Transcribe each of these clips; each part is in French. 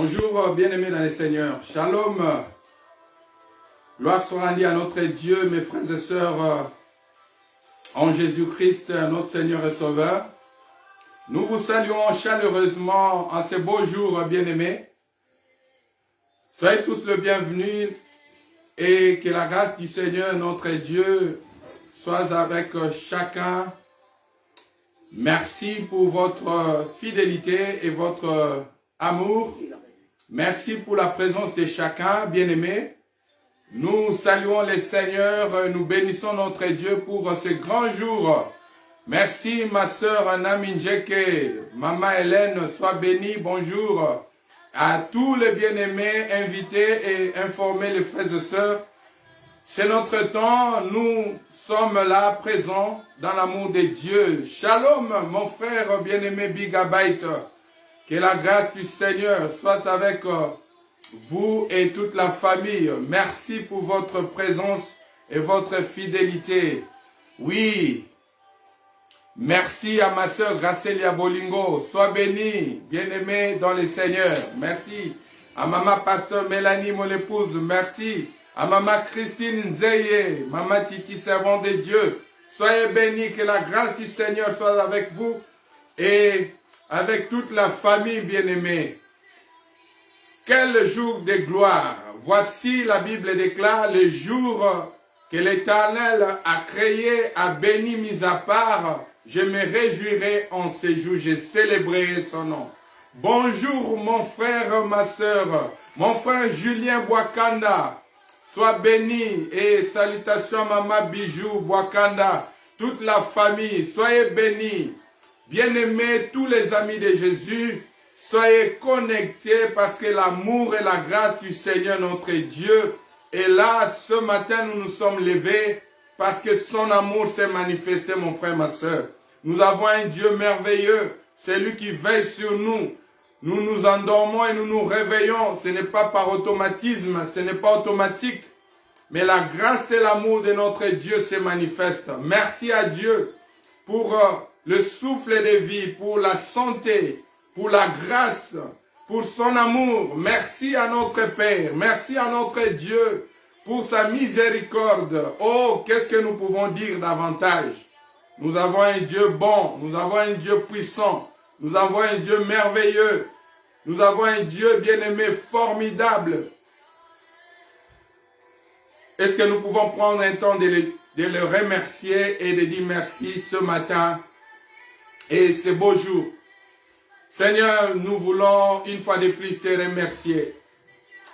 Bonjour, bien-aimés dans les seigneurs. Shalom. Gloire soit rendue à notre Dieu, mes frères et sœurs, en Jésus-Christ, notre Seigneur et Sauveur. Nous vous saluons chaleureusement en ces beaux jours, bien-aimés. Soyez tous le bienvenu et que la grâce du Seigneur, notre Dieu, soit avec chacun. Merci pour votre fidélité et votre amour. Merci pour la présence de chacun, bien-aimé. Nous saluons les Seigneurs, nous bénissons notre Dieu pour ce grand jour. Merci ma sœur Naminjeke, Maman Hélène, sois bénie, bonjour. À tous les bien-aimés, invités et informés les frères et sœurs. C'est notre temps, nous sommes là, présents, dans l'amour de Dieu. Shalom, mon frère bien-aimé Bigabyte. Que la grâce du Seigneur soit avec vous et toute la famille. Merci pour votre présence et votre fidélité. Oui. Merci à ma sœur Gracelia Bolingo. Sois bénie, bien-aimée dans le Seigneur. Merci. À maman pasteur Mélanie, mon épouse. Merci. À maman Christine Nzeye, maman Titi, servant de Dieu. Soyez bénis, que la grâce du Seigneur soit avec vous et avec toute la famille bien-aimée. Quel jour de gloire! Voici, la Bible déclare, le jour que l'Éternel a créé, a béni, mis à part. Je me réjouirai en ce jour, je célébrerai son nom. Bonjour mon frère, ma sœur, mon frère Julien Bwakanda. Sois béni et salutations à maman Bijou Bwakanda, toute la famille, soyez bénis. Bien-aimés, tous les amis de Jésus, soyez connectés parce que l'amour et la grâce du Seigneur notre Dieu est là. Ce matin, nous nous sommes levés parce que son amour s'est manifesté, mon frère, ma soeur. Nous avons un Dieu merveilleux, c'est lui qui veille sur nous. Nous nous endormons et nous nous réveillons. Ce n'est pas par automatisme, ce n'est pas automatique. Mais la grâce et l'amour de notre Dieu se manifestent. Merci à Dieu pour le souffle de vie, pour la santé, pour la grâce, pour son amour. Merci à notre Père, merci à notre Dieu pour sa miséricorde. Oh, qu'est-ce que nous pouvons dire davantage? Nous avons un Dieu bon, nous avons un Dieu puissant, nous avons un Dieu merveilleux, nous avons un Dieu bien-aimé, formidable. Est-ce que nous pouvons prendre un temps de le remercier et de dire merci ce matin et ce beau jour? Seigneur, nous voulons une fois de plus te remercier.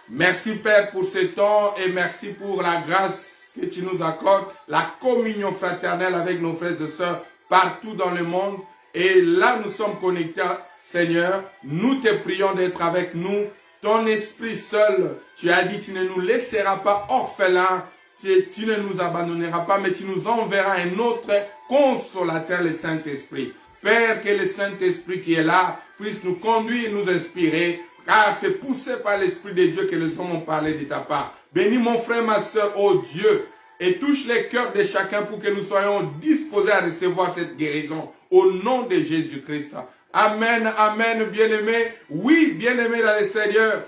Merci Père pour ce temps et merci pour la grâce que tu nous accordes, la communion fraternelle avec nos frères et sœurs partout dans le monde. Et là, nous sommes connectés, Seigneur. Nous te prions d'être avec nous. Ton esprit seul, tu as dit, tu ne nous laisseras pas orphelins, tu ne nous abandonneras pas, mais tu nous enverras un autre consolateur, le Saint-Esprit. Père, que le Saint-Esprit qui est là puisse nous conduire, nous inspirer, car c'est poussé par l'Esprit de Dieu que les hommes ont parlé de ta part. Bénis mon frère, ma soeur, oh Dieu, et touche les cœurs de chacun pour que nous soyons disposés à recevoir cette guérison au nom de Jésus-Christ. Amen, amen, bien-aimés. Oui, bien-aimés dans le Seigneur,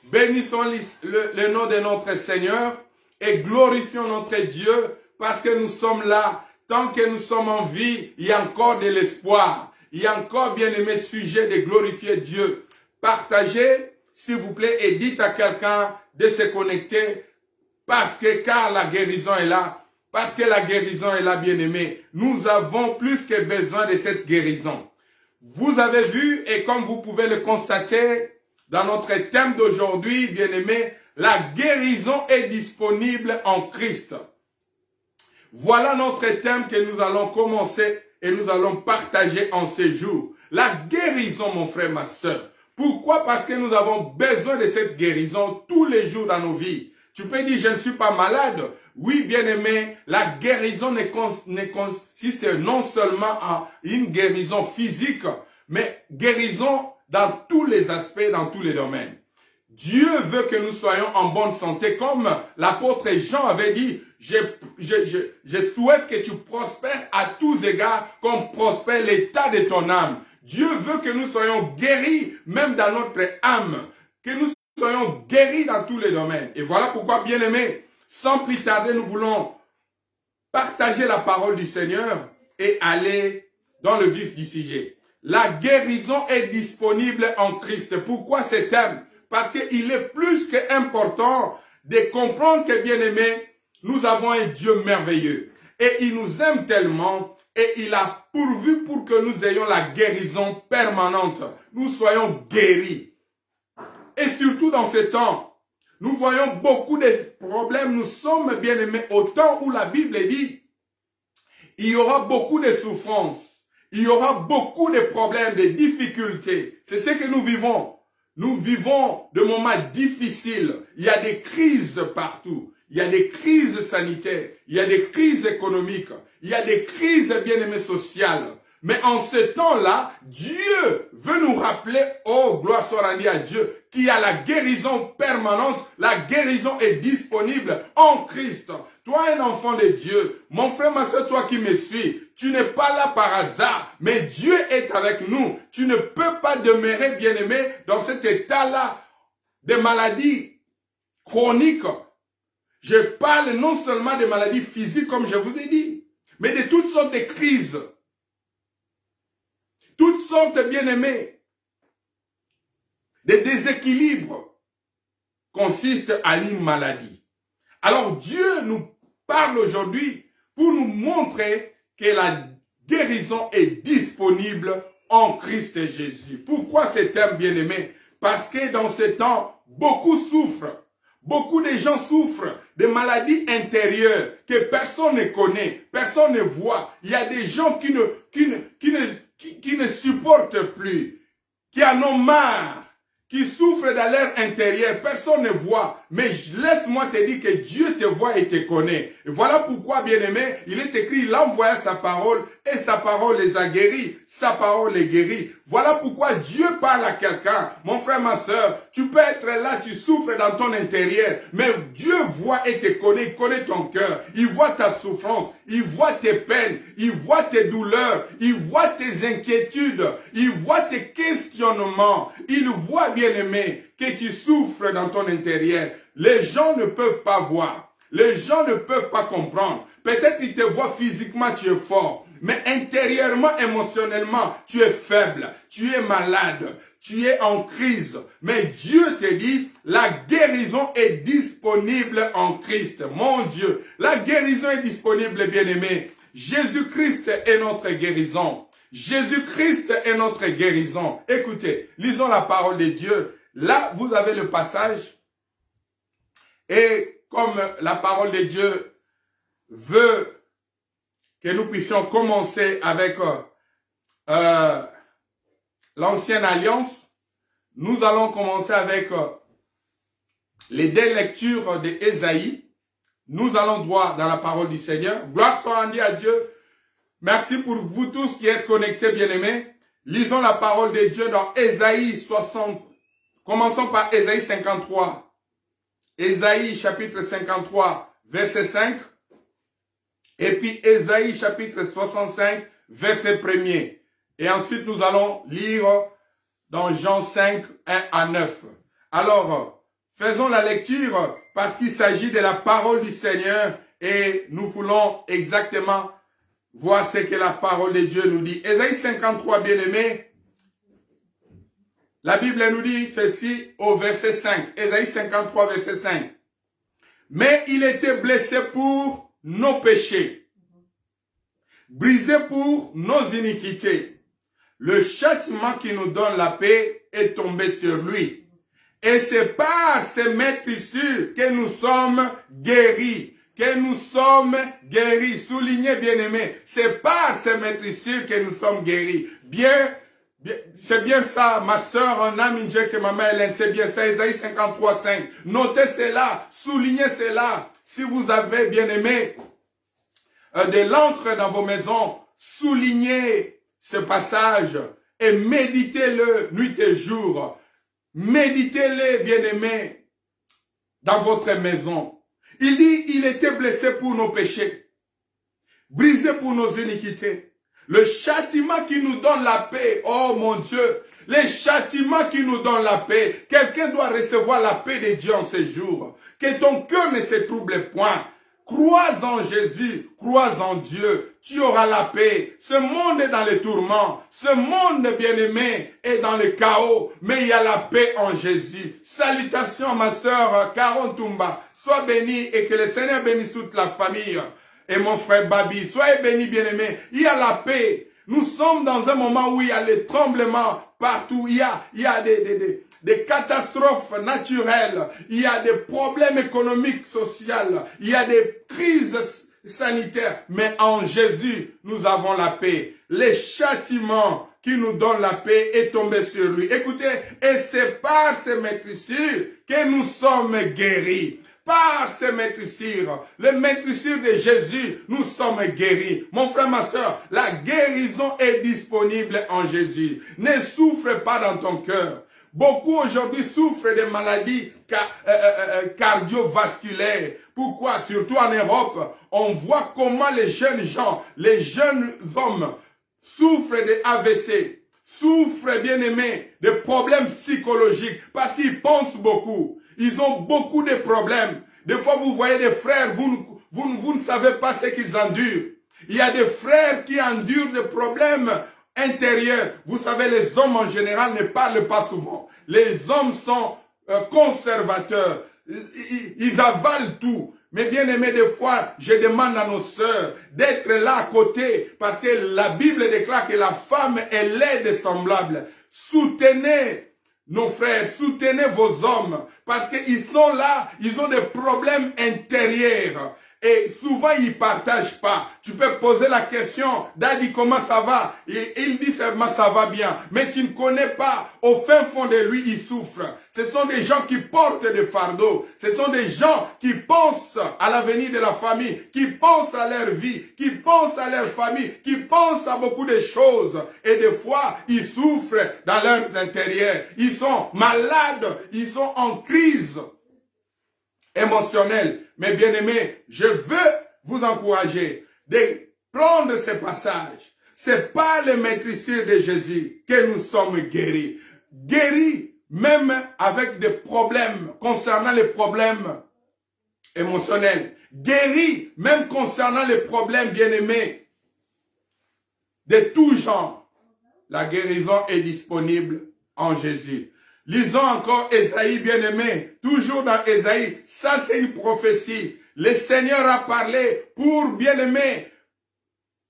bénissons le nom de notre Seigneur et glorifions notre Dieu parce que nous sommes là. Tant que nous sommes en vie, il y a encore de l'espoir. Il y a encore, bien-aimés, sujet de glorifier Dieu. Partagez, s'il vous plaît, et dites à quelqu'un de se connecter car la guérison est là. Parce que la guérison est là, bien-aimés. Nous avons plus que besoin de cette guérison. Vous avez vu, et comme vous pouvez le constater, dans notre thème d'aujourd'hui, bien-aimés, la guérison est disponible en Christ. Voilà notre thème que nous allons commencer et nous allons partager en ce jour. La guérison, mon frère, ma soeur. Pourquoi? Parce que nous avons besoin de cette guérison tous les jours dans nos vies. Tu peux dire, je ne suis pas malade. Oui, bien-aimé, la guérison ne consiste non seulement en une guérison physique, mais guérison dans tous les aspects, dans tous les domaines. Dieu veut que nous soyons en bonne santé, comme l'apôtre Jean avait dit, je souhaite que tu prospères à tous égards, comme prospère l'état de ton âme. Dieu veut que nous soyons guéris, même dans notre âme. que nous soyons guéris dans tous les domaines. Et voilà pourquoi, bien-aimés, sans plus tarder, nous voulons partager la parole du Seigneur et aller dans le vif du sujet. La guérison est disponible en Christ. Pourquoi ce thème? Parce qu'il est plus qu'important de comprendre que, bien-aimés, nous avons un Dieu merveilleux. Et il nous aime tellement et il a pourvu pour que nous ayons la guérison permanente. Nous soyons guéris. Et surtout dans ce temps, nous voyons beaucoup de problèmes. Nous sommes, bien-aimés, au temps où la Bible dit, il y aura beaucoup de souffrances. Il y aura beaucoup de problèmes, de difficultés. C'est ce que nous vivons. Nous vivons de moments difficiles. Il y a des crises partout. Il y a des crises sanitaires. Il y a des crises économiques. Il y a des crises, bien-aimées, sociales. Mais en ce temps-là, Dieu veut nous rappeler, oh, gloire soit rendue à Dieu, qu'il y a la guérison permanente. La guérison est disponible en Christ. Toi, un enfant de Dieu, mon frère, ma soeur, toi qui me suis, tu n'es pas là par hasard, mais Dieu est avec nous. Tu ne peux pas demeurer, bien-aimé, dans cet état-là de maladie chronique. Je parle non seulement des maladies physiques, comme je vous ai dit, mais de toutes sortes de crises. Toutes sortes, bien-aimés, de déséquilibres consistent à une maladie. Alors Dieu nous parle aujourd'hui pour nous montrer que la guérison est disponible en Christ Jésus. Pourquoi ce thème, bien-aimé? Parce que dans ce temps, beaucoup souffrent. Beaucoup de gens souffrent de maladies intérieures que personne ne connaît, personne ne voit. Il y a des gens qui ne supportent plus, qui en ont marre, qui souffrent dans leur intérieur, personne ne voit. Mais laisse-moi te dire que Dieu te voit et te connaît. Et voilà pourquoi, bien-aimé, il est écrit, il envoya sa parole et sa parole les a guéris. Sa parole les guérit. Voilà pourquoi Dieu parle à quelqu'un. Mon frère, ma soeur, tu peux être là, tu souffres dans ton intérieur, mais Dieu voit et te connaît, il connaît ton cœur. Il voit ta souffrance, il voit tes peines, il voit tes douleurs, il voit tes inquiétudes, il voit tes questionnements. Il voit, bien-aimé, que tu souffres dans ton intérieur. Les gens ne peuvent pas voir. Les gens ne peuvent pas comprendre. Peut-être qu'ils te voient physiquement, tu es fort. Mais intérieurement, émotionnellement, tu es faible. Tu es malade. Tu es en crise. Mais Dieu te dit, la guérison est disponible en Christ. Mon Dieu, la guérison est disponible, bien-aimé. Jésus-Christ est notre guérison. Jésus-Christ est notre guérison. Écoutez, lisons la parole de Dieu. Là, vous avez le passage. Et comme la parole de Dieu veut que nous puissions commencer avec l'ancienne alliance, nous allons commencer avec les deux lectures d'Ésaïe. Nous allons droit dans la parole du Seigneur. Gloire soit rendue à Dieu. Merci pour vous tous qui êtes connectés, bien-aimés. Lisons la parole de Dieu dans Ésaïe 60. Commençons par Ésaïe 53. Ésaïe chapitre 53, verset 5. Et puis Ésaïe chapitre 65, verset 1er. Et ensuite nous allons lire dans Jean 5, 1 à 9. Alors, faisons la lecture parce qu'il s'agit de la parole du Seigneur et nous voulons exactement voir ce que la parole de Dieu nous dit. Ésaïe 53, bien-aimé, la Bible nous dit ceci au verset 5. Ésaïe 53, verset 5. Mais il était blessé pour nos péchés, brisé pour nos iniquités. Le châtiment qui nous donne la paix est tombé sur lui. Et c'est par ces maîtrisures que nous sommes guéris. Que nous sommes guéris. Soulignez, bien-aimés, c'est par ces maîtrisures que nous sommes guéris. C'est bien ça, ma soeur, que ma mère Hélène, c'est bien ça, Ésaïe 53, 5. Notez cela, soulignez cela. Si vous avez, bien aimé, de l'encre dans vos maisons, soulignez ce passage et méditez-le nuit et jour. Méditez-le, bien aimé, dans votre maison. Il dit, il était blessé pour nos péchés, brisé pour nos iniquités. Le châtiment qui nous donne la paix, oh mon Dieu, les châtiments qui nous donnent la paix. Quelqu'un doit recevoir la paix de Dieu en ces jours. Que ton cœur ne se trouble point. Crois en Jésus, crois en Dieu, tu auras la paix. Ce monde est dans les tourments, ce monde bien-aimé est dans le chaos, mais il y a la paix en Jésus. Salutations ma sœur Caron Toumba, sois bénie et que le Seigneur bénisse toute la famille. Et mon frère Babi, soyez bénis bien-aimés, il y a la paix. Nous sommes dans un moment où il y a les tremblements partout, il y a des catastrophes naturelles, il y a des problèmes économiques, sociaux, il y a des crises sanitaires. Mais en Jésus, nous avons la paix. Les châtiments qui nous donnent la paix est tombé sur lui. Écoutez, et c'est par ces maîtrisures que nous sommes guéris. Par ces maîtrisures, les maîtrisures de Jésus, nous sommes guéris. Mon frère, ma soeur, la guérison est disponible en Jésus. Ne souffre pas dans ton cœur. Beaucoup aujourd'hui souffrent de maladies cardiovasculaires. Pourquoi? Surtout en Europe, on voit comment les jeunes gens, les jeunes hommes souffrent de AVC, souffrent, bien aimés, de problèmes psychologiques parce qu'ils pensent beaucoup. Ils ont beaucoup de problèmes. Des fois, vous voyez des frères, vous ne savez pas ce qu'ils endurent. Il y a des frères qui endurent des problèmes intérieurs. Vous savez, les hommes en général ne parlent pas souvent. Les hommes sont conservateurs. Ils avalent tout. Mais bien aimé, des fois, je demande à nos sœurs d'être là à côté parce que la Bible déclare que la femme est laide semblable. Soutenez nos frères, soutenez vos hommes parce qu'ils sont là, ils ont des problèmes intérieurs. Et souvent, ils ne partagent pas. Tu peux poser la question, Daddy, comment ça va? Et il dit seulement, ça va bien. Mais tu ne connais pas. Au fin fond de lui, il souffre. Ce sont des gens qui portent des fardeaux. Ce sont des gens qui pensent à l'avenir de la famille, qui pensent à leur vie, qui pensent à leur famille, qui pensent à beaucoup de choses. Et des fois, ils souffrent dans leurs intérieurs. Ils sont malades. Ils sont en crise émotionnel. Mais bien aimé, je veux vous encourager de prendre ce passage. C'est par les maîtrisures de Jésus que nous sommes guéris. Guéris même avec des problèmes concernant les problèmes émotionnels. Guéris même concernant les problèmes bien aimés de tout genre. La guérison est disponible en Jésus. Lisons encore Ésaïe, bien-aimé, toujours dans Ésaïe. Ça, c'est une prophétie. Le Seigneur a parlé pour, bien-aimé,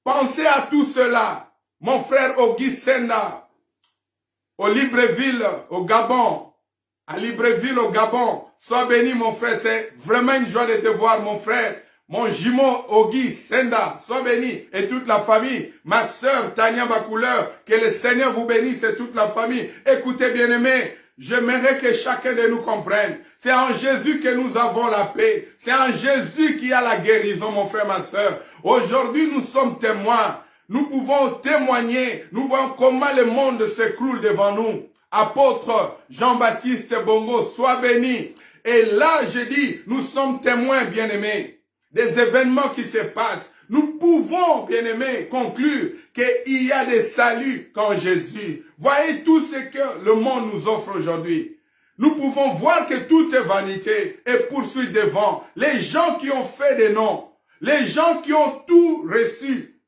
pensez à tout cela. Mon frère Auguste Senda, au Libreville, au Gabon, à Libreville, au Gabon. Sois béni, mon frère. C'est vraiment une joie de te voir, mon frère. Mon jumeau Auguste Senda, sois béni, et toute la famille. Ma sœur Tania Bacouleur, que le Seigneur vous bénisse et toute la famille. Écoutez, bien-aimés, j'aimerais que chacun de nous comprenne. C'est en Jésus que nous avons la paix. C'est en Jésus qu'il y a la guérison, mon frère, ma sœur. Aujourd'hui, nous sommes témoins. Nous pouvons témoigner. Nous voyons comment le monde s'écroule devant nous. Apôtre Jean-Baptiste Bongo, sois béni. Et là, je dis, nous sommes témoins, bien-aimés, des événements qui se passent. Nous pouvons, bien-aimés, conclure qu'il y a des saluts qu'en Jésus. Voyez tout ce que le monde nous offre aujourd'hui. Nous pouvons voir que tout est vanité et poursuite devant. Les gens qui ont fait des noms, les gens qui ont tout reçu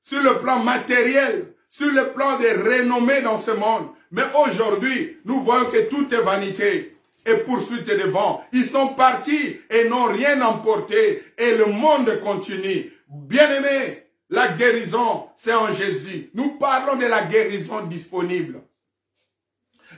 sur le plan matériel, sur le plan des renommées dans ce monde. Mais aujourd'hui, nous voyons que tout est vanité et poursuite devant. Ils sont partis et n'ont rien emporté et le monde continue. Bien-aimés, la guérison, c'est en Jésus. Nous parlons de la guérison disponible.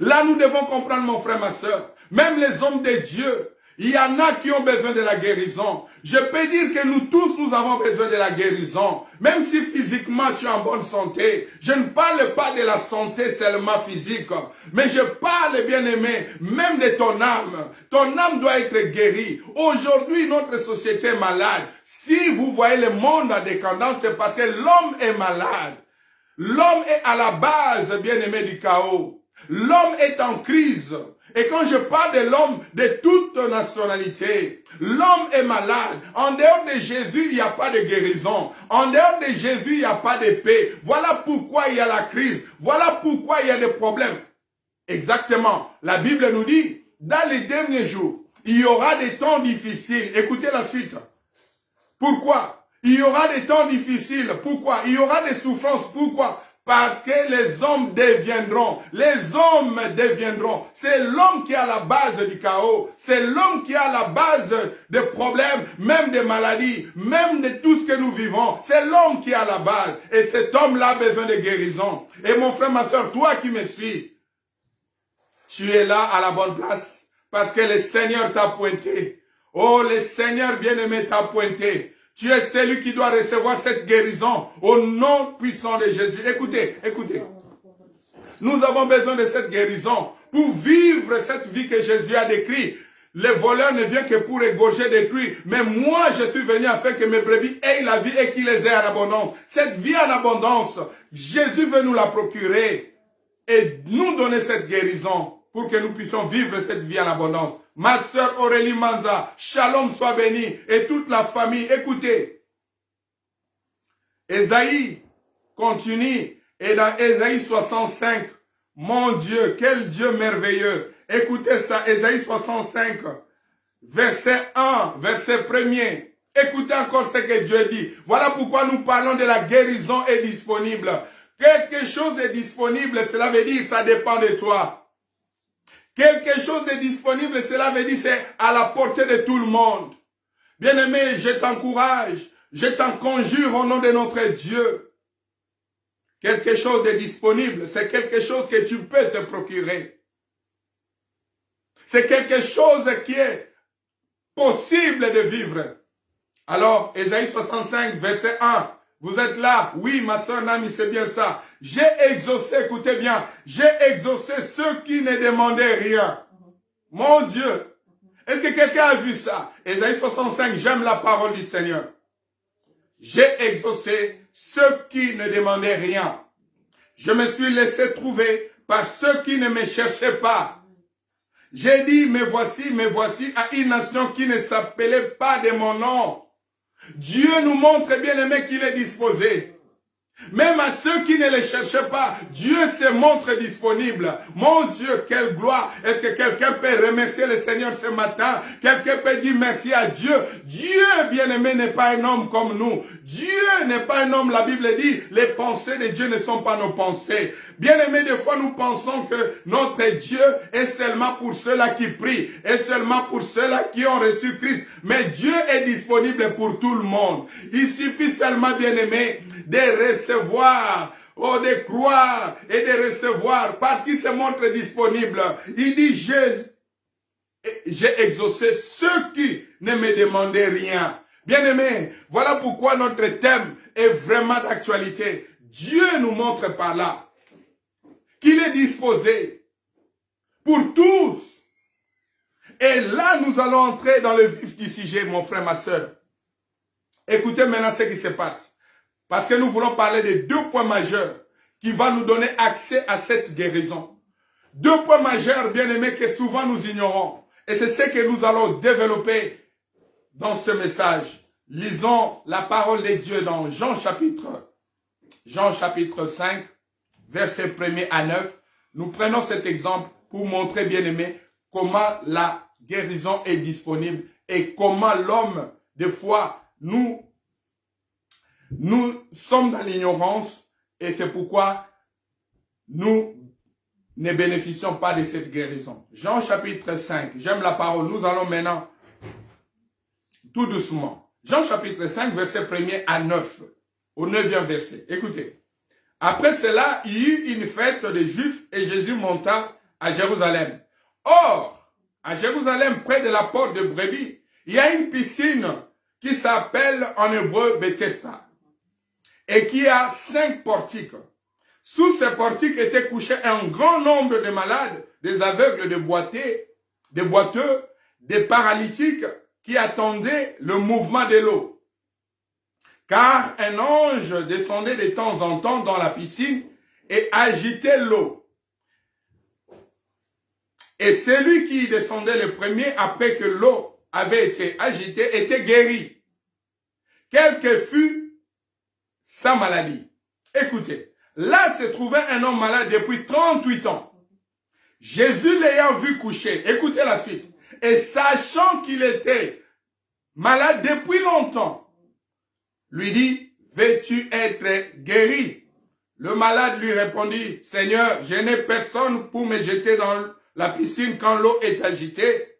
Là, nous devons comprendre, mon frère, ma soeur, même les hommes de Dieu, il y en a qui ont besoin de la guérison. Je peux dire que nous tous, nous avons besoin de la guérison. Même si physiquement tu es en bonne santé. Je ne parle pas de la santé seulement physique. Mais je parle, bien-aimé, même de ton âme. Ton âme doit être guérie. Aujourd'hui, notre société est malade. Si vous voyez le monde en décadence, c'est parce que l'homme est malade. L'homme est à la base, bien-aimé, du chaos. L'homme est en crise. Et quand je parle de l'homme de toute nationalité, l'homme est malade. En dehors de Jésus, il n'y a pas de guérison. En dehors de Jésus, il n'y a pas de paix. Voilà pourquoi il y a la crise. Voilà pourquoi il y a des problèmes. Exactement. La Bible nous dit, dans les derniers jours, il y aura des temps difficiles. Écoutez la suite. Pourquoi? Il y aura des temps difficiles. Pourquoi? Il y aura des souffrances. Pourquoi? Parce que les hommes deviendront. Les hommes deviendront. C'est l'homme qui est à la base du chaos. C'est l'homme qui est à la base des problèmes, même des maladies, même de tout ce que nous vivons. C'est l'homme qui est à la base. Et cet homme-là a besoin de guérison. Et mon frère, ma soeur, toi qui me suis, tu es là à la bonne place. Parce que le Seigneur t'a pointé. Oh, le Seigneur bien-aimé t'a pointé. Tu es celui qui doit recevoir cette guérison au nom puissant de Jésus. Écoutez, écoutez. Nous avons besoin de cette guérison pour vivre cette vie que Jésus a décrite. Le voleur ne vient que pour égorger, détruire. Mais moi, je suis venu afin que mes brebis aient la vie et qu'ils les aient en abondance. Cette vie en abondance, Jésus veut nous la procurer et nous donner cette guérison pour que nous puissions vivre cette vie en abondance. Ma sœur Aurélie Manza, shalom soit béni, et toute la famille, écoutez. Ésaïe continue, et dans Ésaïe 65, mon Dieu, quel Dieu merveilleux. Écoutez ça, Ésaïe 65, verset 1, verset 1er. Écoutez encore ce que Dieu dit. Voilà pourquoi nous parlons de la guérison est disponible. Quelque chose est disponible, cela veut dire ça dépend de toi. Quelque chose de disponible, cela veut dire c'est à la portée de tout le monde. Bien-aimé, je t'encourage, je t'en conjure au nom de notre Dieu. Quelque chose de disponible, c'est quelque chose que tu peux te procurer. C'est quelque chose qui est possible de vivre. Alors, Ésaïe 65, verset 1. Vous êtes là? Oui, ma soeur Nami, c'est bien ça. J'ai exaucé, écoutez bien, j'ai exaucé ceux qui ne demandaient rien. Mon Dieu, est-ce que quelqu'un a vu ça? Ésaïe 65, j'aime la parole du Seigneur. J'ai exaucé ceux qui ne demandaient rien. Je me suis laissé trouver par ceux qui ne me cherchaient pas. J'ai dit, me voici à une nation qui ne s'appelait pas de mon nom. Dieu nous montre, bien aimé, qu'il est disposé. Même à ceux qui ne les cherchaient pas, Dieu se montre disponible. Mon Dieu, quelle gloire. Est-ce que quelqu'un peut remercier le Seigneur ce matin? Quelqu'un peut dire merci à Dieu. Dieu, bien-aimé, n'est pas un homme comme nous. Dieu n'est pas un homme, la Bible dit, les pensées de Dieu ne sont pas nos pensées. Bien-aimé, des fois nous pensons que notre Dieu est seulement pour ceux-là qui prient, est seulement pour ceux-là qui ont reçu Christ. Mais Dieu est disponible pour tout le monde. Il suffit seulement, bien-aimé, de recevoir, de croire et de recevoir, parce qu'il se montre disponible. Il dit, j'ai exaucé ceux qui ne me demandaient rien. Bien-aimé, voilà pourquoi notre thème est vraiment d'actualité. Dieu nous montre par là qu'il est disposé pour tous. Et là, nous allons entrer dans le vif du sujet, mon frère, ma soeur. Écoutez maintenant ce qui se passe. Parce que nous voulons parler de deux points majeurs qui vont nous donner accès à cette guérison. Deux points majeurs, bien aimés, que souvent nous ignorons. Et c'est ce que nous allons développer dans ce message. Lisons la parole de Dieu dans Jean chapitre 5, verset 1er à 9. Nous prenons cet exemple pour montrer, bien aimé, comment la guérison est disponible et comment l'homme, des fois, nous sommes dans l'ignorance et c'est pourquoi nous ne bénéficions pas de cette guérison. Jean chapitre 5, j'aime la parole. Nous allons maintenant tout doucement. Jean chapitre 5, verset 1er à 9, au 9e verset. Écoutez. Après cela, il y eut une fête des Juifs et Jésus monta à Jérusalem. Or, à Jérusalem, près de la porte de Brebis, il y a une piscine qui s'appelle en hébreu Bethesda et qui a 5 portiques. Sous ces portiques étaient couchés un grand nombre de malades, des aveugles, des boiteux, des paralytiques qui attendaient le mouvement de l'eau. Car un ange descendait de temps en temps dans la piscine et agitait l'eau. Et celui qui descendait le premier après que l'eau avait été agitée était guéri, quelle que fût sa maladie. Écoutez, là se trouvait un homme malade depuis 38 ans. Jésus l'ayant vu coucher, écoutez la suite, et sachant qu'il était malade depuis longtemps, lui dit, veux-tu être guéri? Le malade lui répondit, Seigneur, je n'ai personne pour me jeter dans la piscine quand l'eau est agitée.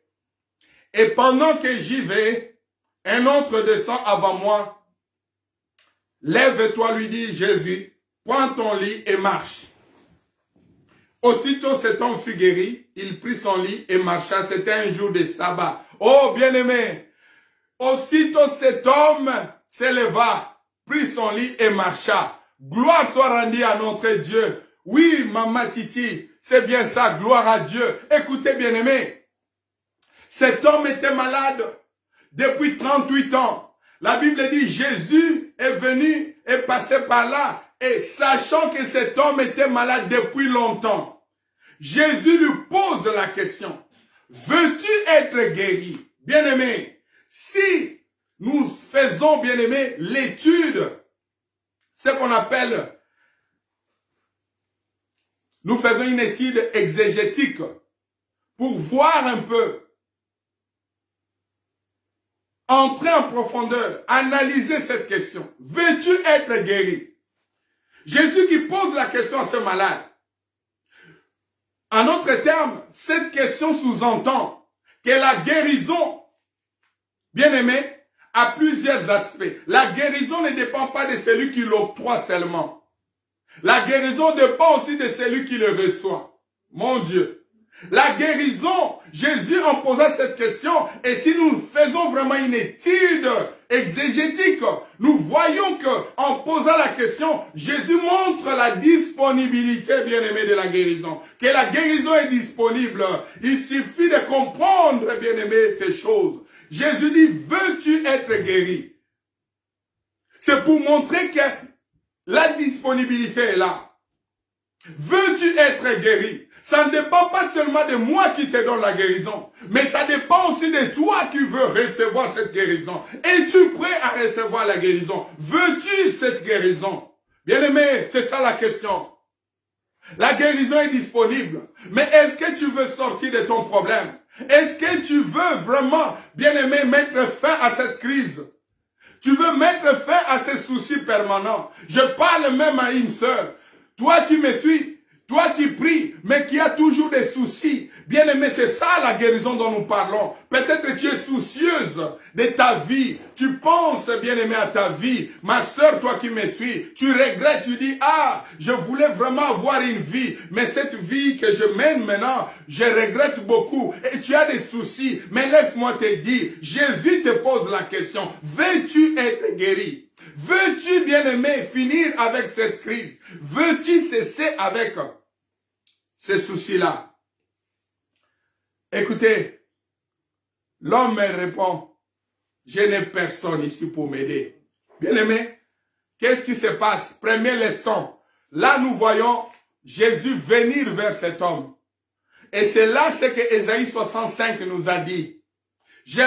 Et pendant que j'y vais, un autre descend avant moi. Lève-toi, lui dit Jésus, prends ton lit et marche. Aussitôt cet homme fut guéri, il prit son lit et marcha. C'était un jour de sabbat. Oh, bien-aimé, aussitôt cet homme s'éleva, prit son lit et marcha. Gloire soit rendue à notre Dieu. Oui, maman Titi, c'est bien ça, gloire à Dieu. Écoutez, bien-aimé, cet homme était malade depuis 38 ans. La Bible dit, Jésus est venu et passé par là. Et sachant que cet homme était malade depuis longtemps, Jésus lui pose la question, veux-tu être guéri? Bien-aimé, si nous faisons, bien-aimé, l'étude, ce qu'on appelle, nous faisons une étude exégétique pour voir un peu, entrer en profondeur, analyser cette question. Veux-tu être guéri? Jésus qui pose la question à ce malade. En autre terme, cette question sous-entend que la guérison, bien aimé, a plusieurs aspects. La guérison ne dépend pas de celui qui l'octroie seulement. La guérison dépend aussi de celui qui le reçoit. Mon Dieu. La guérison, Jésus en posant cette question, et si nous faisons vraiment une étude exégétique, nous voyons que en posant la question, Jésus montre la disponibilité, bien-aimé, de la guérison. Que la guérison est disponible. Il suffit de comprendre, bien-aimé, ces choses. Jésus dit, veux-tu être guéri? C'est pour montrer que la disponibilité est là. Veux-tu être guéri? Ça ne dépend pas seulement de moi qui te donne la guérison, mais ça dépend aussi de toi qui veux recevoir cette guérison. Es-tu prêt à recevoir la guérison? Veux-tu cette guérison? Bien-aimé, c'est ça la question. La guérison est disponible, mais est-ce que tu veux sortir de ton problème? Est-ce que tu veux vraiment, bien-aimé, mettre fin à cette crise? Tu veux mettre fin à ces soucis permanents? Je parle même à une sœur. Toi qui me suis, toi qui pries, mais qui as toujours des soucis. Bien-aimé, c'est ça la guérison dont nous parlons. Peut-être que tu es soucieuse de ta vie. Tu penses, bien-aimé, à ta vie. Ma sœur, toi qui me suis, tu regrettes, tu dis, ah, je voulais vraiment avoir une vie. Mais cette vie que je mène maintenant, je regrette beaucoup. Et tu as des soucis. Mais laisse-moi te dire, Jésus te pose la question, veux-tu être guéri? Veux-tu, bien-aimé, finir avec cette crise? Veux-tu cesser avec ces soucis-là? Écoutez, l'homme me répond, je n'ai personne ici pour m'aider. Bien-aimé, qu'est-ce qui se passe? Première leçon. Là, nous voyons Jésus venir vers cet homme. Et c'est là ce que Ésaïe 65 nous a dit. J'ai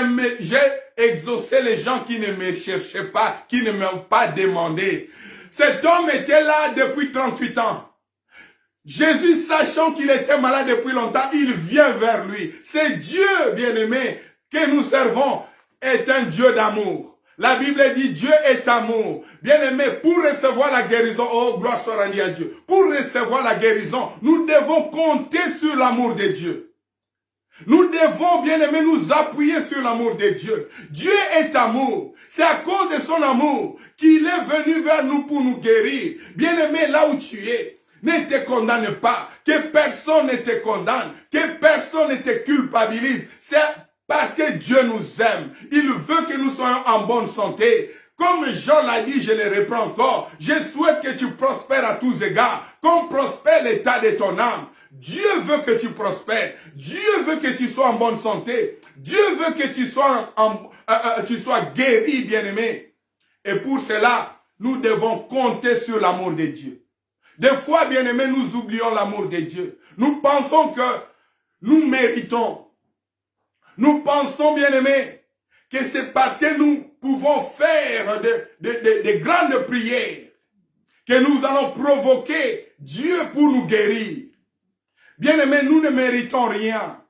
exaucé les gens qui ne me cherchaient pas, qui ne m'ont pas demandé. Cet homme était là depuis 38 ans. Jésus, sachant qu'il était malade depuis longtemps, il vient vers lui. C'est Dieu, bien-aimé, que nous servons, est un Dieu d'amour. La Bible dit Dieu est amour. Bien-aimé, pour recevoir la guérison, oh, gloire soit rendue à Dieu. Pour recevoir la guérison, nous devons compter sur l'amour de Dieu. Nous devons, bien-aimés, nous appuyer sur l'amour de Dieu. Dieu est amour. C'est à cause de son amour qu'il est venu vers nous pour nous guérir. Bien-aimé, là où tu es, ne te condamne pas. Que personne ne te condamne. Que personne ne te culpabilise. C'est parce que Dieu nous aime. Il veut que nous soyons en bonne santé. Comme Jean l'a dit, je le reprends encore. Je souhaite que tu prospères à tous égards. Comme prospère l'état de ton âme. Dieu veut que tu prospères. Dieu veut que tu sois en bonne santé. Dieu veut que tu sois guéri, bien-aimé. Et pour cela, nous devons compter sur l'amour de Dieu. Des fois, bien-aimé, nous oublions l'amour de Dieu. Nous pensons que nous méritons. Nous pensons, bien-aimés, que c'est parce que nous pouvons faire de grandes prières que nous allons provoquer Dieu pour nous guérir. Bien-aimés, nous ne méritons rien.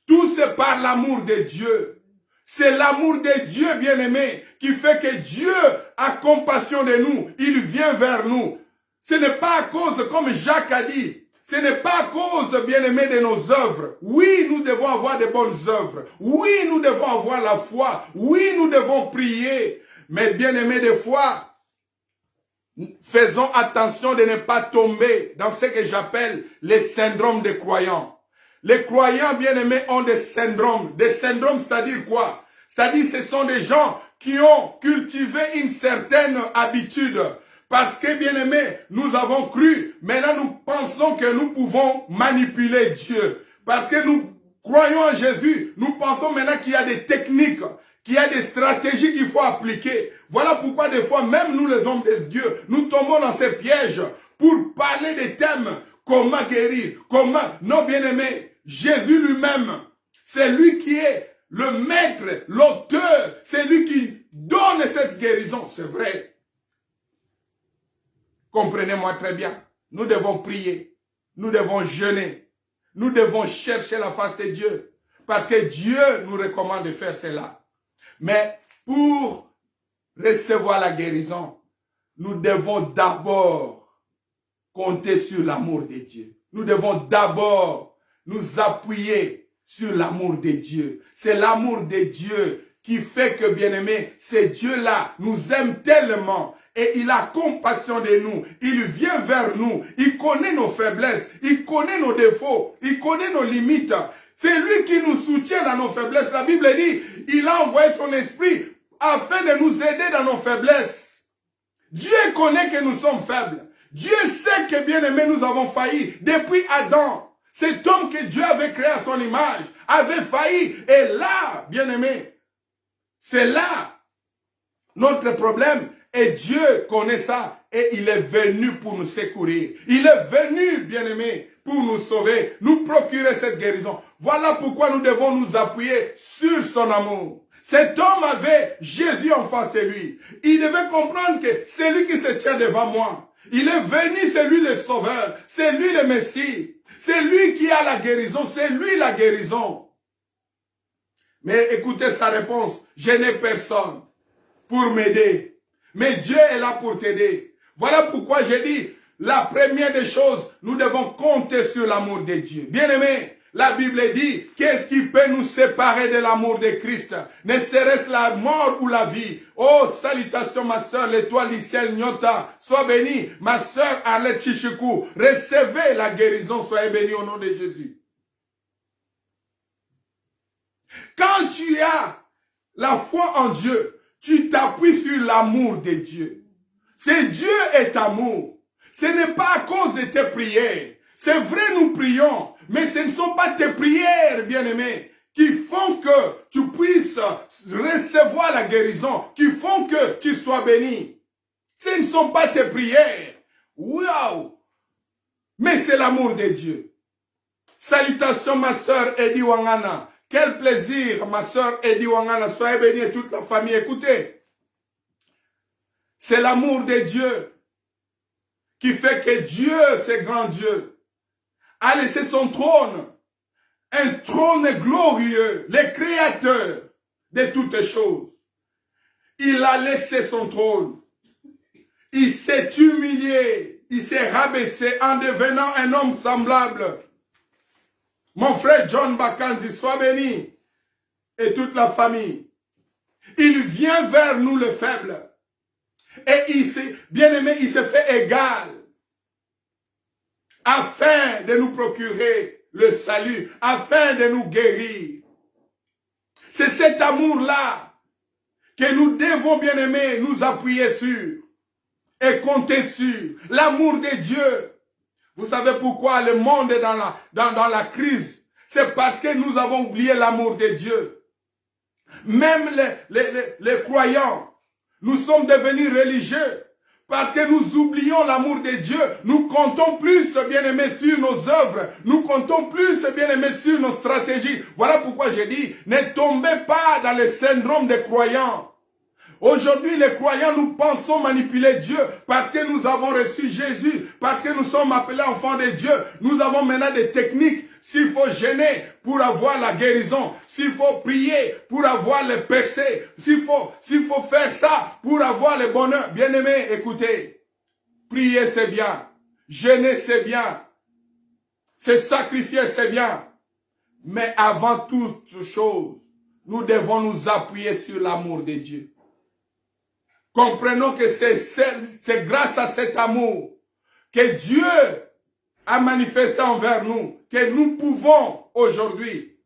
Tout c'est par l'amour de Dieu. C'est l'amour de Dieu, bien-aimé, qui fait que Dieu a compassion de nous. Il vient vers nous. Ce n'est pas à cause, comme Jacques a dit, ce n'est pas à cause, bien-aimé, de nos œuvres. Oui, nous devons avoir de bonnes œuvres. Oui, nous devons avoir la foi. Oui, nous devons prier. Mais bien-aimé, des fois, faisons attention de ne pas tomber dans ce que j'appelle les syndromes des croyants. Les croyants, bien-aimés, ont des syndromes. Des syndromes, c'est-à-dire quoi? C'est-à-dire ce sont des gens qui ont cultivé une certaine habitude. Parce que, bien-aimés, nous avons cru. Maintenant, nous pensons que nous pouvons manipuler Dieu. Parce que nous croyons en Jésus. Nous pensons maintenant qu'il y a des techniques, qu'il y a des stratégies qu'il faut appliquer. Voilà pourquoi des fois, même nous les hommes de Dieu, nous tombons dans ces pièges pour parler des thèmes. Comment guérir? Comment? Non, bien-aimé, Jésus lui-même, c'est lui qui est le maître, l'auteur, c'est lui qui donne cette guérison. C'est vrai. Comprenez-moi très bien. Nous devons prier. Nous devons jeûner. Nous devons chercher la face de Dieu. Parce que Dieu nous recommande de faire cela. Mais pour recevoir la guérison, nous devons d'abord compter sur l'amour de Dieu. Nous devons d'abord nous appuyer sur l'amour de Dieu. C'est l'amour de Dieu qui fait que, bien-aimé, ce Dieu-là nous aime tellement et il a compassion de nous. Il vient vers nous. Il connaît nos faiblesses. Il connaît nos défauts. Il connaît nos limites. C'est lui qui nous soutient dans nos faiblesses. La Bible dit, il a envoyé son esprit afin de nous aider dans nos faiblesses. Dieu connaît que nous sommes faibles. Dieu sait que, bien-aimé, nous avons failli. Depuis Adam, cet homme que Dieu avait créé à son image, avait failli. Et là, bien-aimé, c'est là notre problème. Et Dieu connaît ça. Et il est venu pour nous secourir. Il est venu, bien-aimé, pour nous sauver, nous procurer cette guérison. Voilà pourquoi nous devons nous appuyer sur son amour. Cet homme avait Jésus en face de lui. Il devait comprendre que c'est lui qui se tient devant moi. Il est venu, c'est lui le sauveur. C'est lui le Messie. C'est lui qui a la guérison. C'est lui la guérison. Mais écoutez sa réponse. Je n'ai personne pour m'aider. Mais Dieu est là pour t'aider. Voilà pourquoi j'ai dit, la première des choses, nous devons compter sur l'amour de Dieu. Bien-aimés, la Bible dit, qu'est-ce qui peut nous séparer de l'amour de Christ? Ne serait-ce la mort ou la vie? Oh, salutations ma soeur, l'étoile du ciel Nyota. Sois bénie, ma soeur Arlette Chichikou. Recevez la guérison, soyez bénie au nom de Jésus. Quand tu as la foi en Dieu, tu t'appuies sur l'amour de Dieu. C'est Dieu est amour. Ce n'est pas à cause de tes prières. C'est vrai, nous prions, mais ce ne sont pas tes prières, bien-aimés, qui font que tu puisses recevoir la guérison, qui font que tu sois béni. Ce ne sont pas tes prières. Waouh! Mais c'est l'amour de Dieu. Salutations, ma soeur Eddie Wangana. Quel plaisir, ma soeur Eddie Wangana. Soyez bénis, toute la famille. Écoutez, c'est l'amour de Dieu qui fait que Dieu, ce grand Dieu, a laissé son trône, un trône glorieux, le créateur de toutes choses. Il a laissé son trône. Il s'est humilié, il s'est rabaissé en devenant un homme semblable. Mon frère John Bakanzi, sois béni, et toute la famille. Il vient vers nous le faible. Et il s'est, bien aimé, il s'est fait égal. Afin de nous procurer le salut, afin de nous guérir. C'est cet amour-là que nous devons, bien aimer, nous appuyer sur et compter sur. L'amour de Dieu. Vous savez pourquoi le monde est dans la crise? C'est parce que nous avons oublié l'amour de Dieu. Même les croyants, nous sommes devenus religieux Parce que nous oublions l'amour de Dieu. Nous comptons plus, bien-aimés, sur nos œuvres. Nous comptons plus, bien-aimés, sur nos stratégies. Voilà pourquoi j'ai dit, ne tombez pas dans le syndrome des croyants. Aujourd'hui, les croyants, nous pensons manipuler Dieu parce que nous avons reçu Jésus, parce que nous sommes appelés enfants de Dieu. Nous avons maintenant des techniques. S'il faut jeûner pour avoir la guérison, s'il faut prier pour avoir le péché, s'il faut faire ça pour avoir le bonheur. Bien-aimés, écoutez, prier c'est bien, jeûner c'est bien, se sacrifier c'est bien. Mais avant toute chose, nous devons nous appuyer sur l'amour de Dieu. Comprenons que c'est grâce à cet amour que Dieu a manifesté envers nous, que nous pouvons aujourd'hui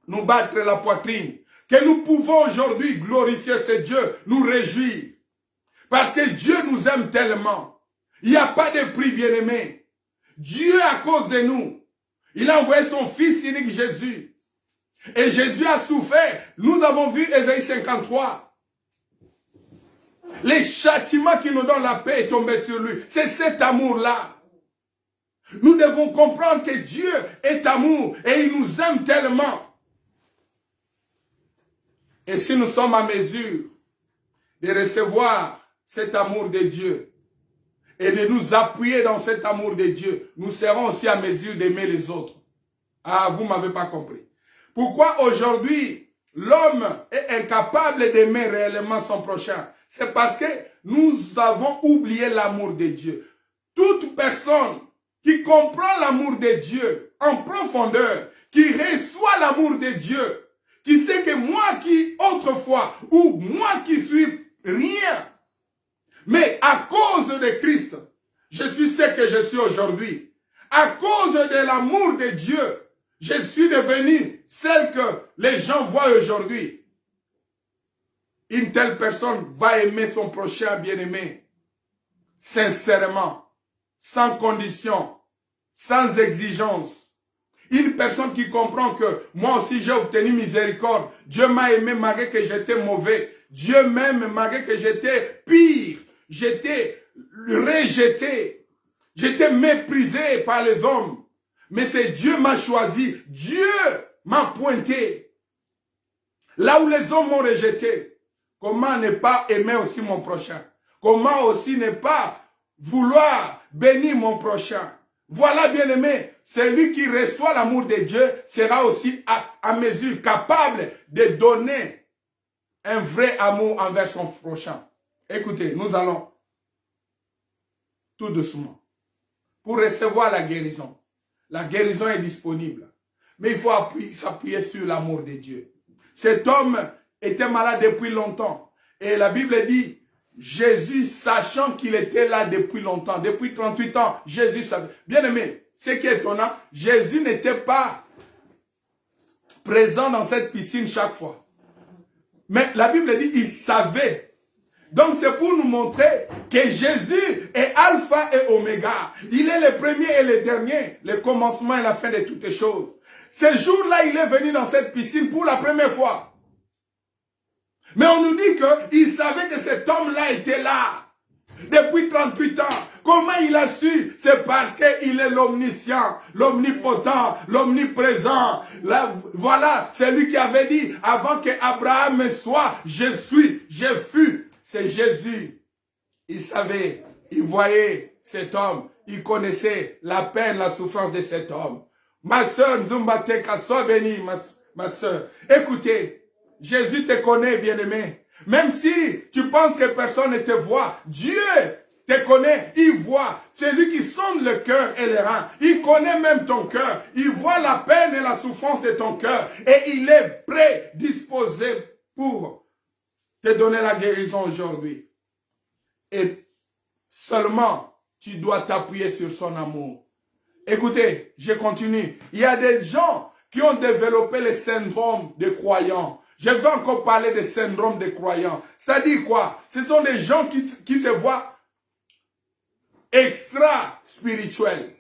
nous battre la poitrine, que nous pouvons aujourd'hui glorifier ce Dieu, nous réjouir. Parce que Dieu nous aime tellement. Il n'y a pas de prix, bien-aimé. Dieu, à cause de nous, il a envoyé son Fils unique Jésus. Et Jésus a souffert. Nous avons vu Ésaïe 53. Les châtiments qui nous donnent la paix est tombé sur lui. C'est cet amour-là. Nous devons comprendre que Dieu est amour et il nous aime tellement. Et si nous sommes à mesure de recevoir cet amour de Dieu et de nous appuyer dans cet amour de Dieu, nous serons aussi à mesure d'aimer les autres. Ah, vous ne m'avez pas compris. Pourquoi aujourd'hui l'homme est incapable d'aimer réellement son prochain? C'est parce que nous avons oublié l'amour de Dieu. Toute personne qui comprend l'amour de Dieu en profondeur, qui reçoit l'amour de Dieu, qui sait que moi qui autrefois, ou moi qui suis rien, mais à cause de Christ, je suis ce que je suis aujourd'hui. À cause de l'amour de Dieu, je suis devenu celle que les gens voient aujourd'hui. Une telle personne va aimer son prochain bien-aimé, sincèrement, sans condition, sans exigence. Une personne qui comprend que moi aussi j'ai obtenu miséricorde. Dieu m'a aimé malgré que j'étais mauvais. Dieu m'aime malgré que j'étais pire. J'étais rejeté. J'étais méprisé par les hommes. Mais c'est Dieu m'a choisi. Dieu m'a pointé. Là où les hommes m'ont rejeté. Comment ne pas aimer aussi mon prochain? Comment aussi ne pas vouloir bénir mon prochain? Voilà, bien-aimé, celui qui reçoit l'amour de Dieu sera aussi à mesure capable de donner un vrai amour envers son prochain. Écoutez, nous allons tout doucement pour recevoir la guérison. La guérison est disponible, mais il faut s'appuyer sur l'amour de Dieu. Cet homme était malade depuis longtemps. Et la Bible dit, Jésus, sachant qu'il était là depuis longtemps, depuis 38 ans, Jésus savait. Bien aimé, ce qui est étonnant, Jésus n'était pas présent dans cette piscine chaque fois. Mais la Bible dit, il savait. Donc c'est pour nous montrer que Jésus est alpha et oméga. Il est le premier et le dernier, le commencement et la fin de toutes les choses. Ce jour-là, il est venu dans cette piscine pour la première fois. Mais on nous dit qu'il savait que cet homme-là était là depuis 38 ans. Comment il a su? C'est parce qu'il est l'omniscient, l'omnipotent, l'omniprésent. Voilà, c'est lui qui avait dit, avant que Abraham soit, je suis, je fus. C'est Jésus. Il savait, il voyait cet homme, il connaissait la peine, la souffrance de cet homme. Ma soeur, Nzumbateka, sois bénie, ma soeur. Écoutez, Jésus te connaît, bien-aimé. Même si tu penses que personne ne te voit, Dieu te connaît, il voit. C'est lui qui sonde le cœur et les reins. Il connaît même ton cœur. Il voit la peine et la souffrance de ton cœur. Et il est prêt, disposé pour te donner la guérison aujourd'hui. Et seulement, tu dois t'appuyer sur son amour. Écoutez, je continue. Il y a des gens qui ont développé le syndrome des croyants. Je vais encore parler de syndrome des croyants. Ça dit quoi? Ce sont des gens qui se voient extra spirituels.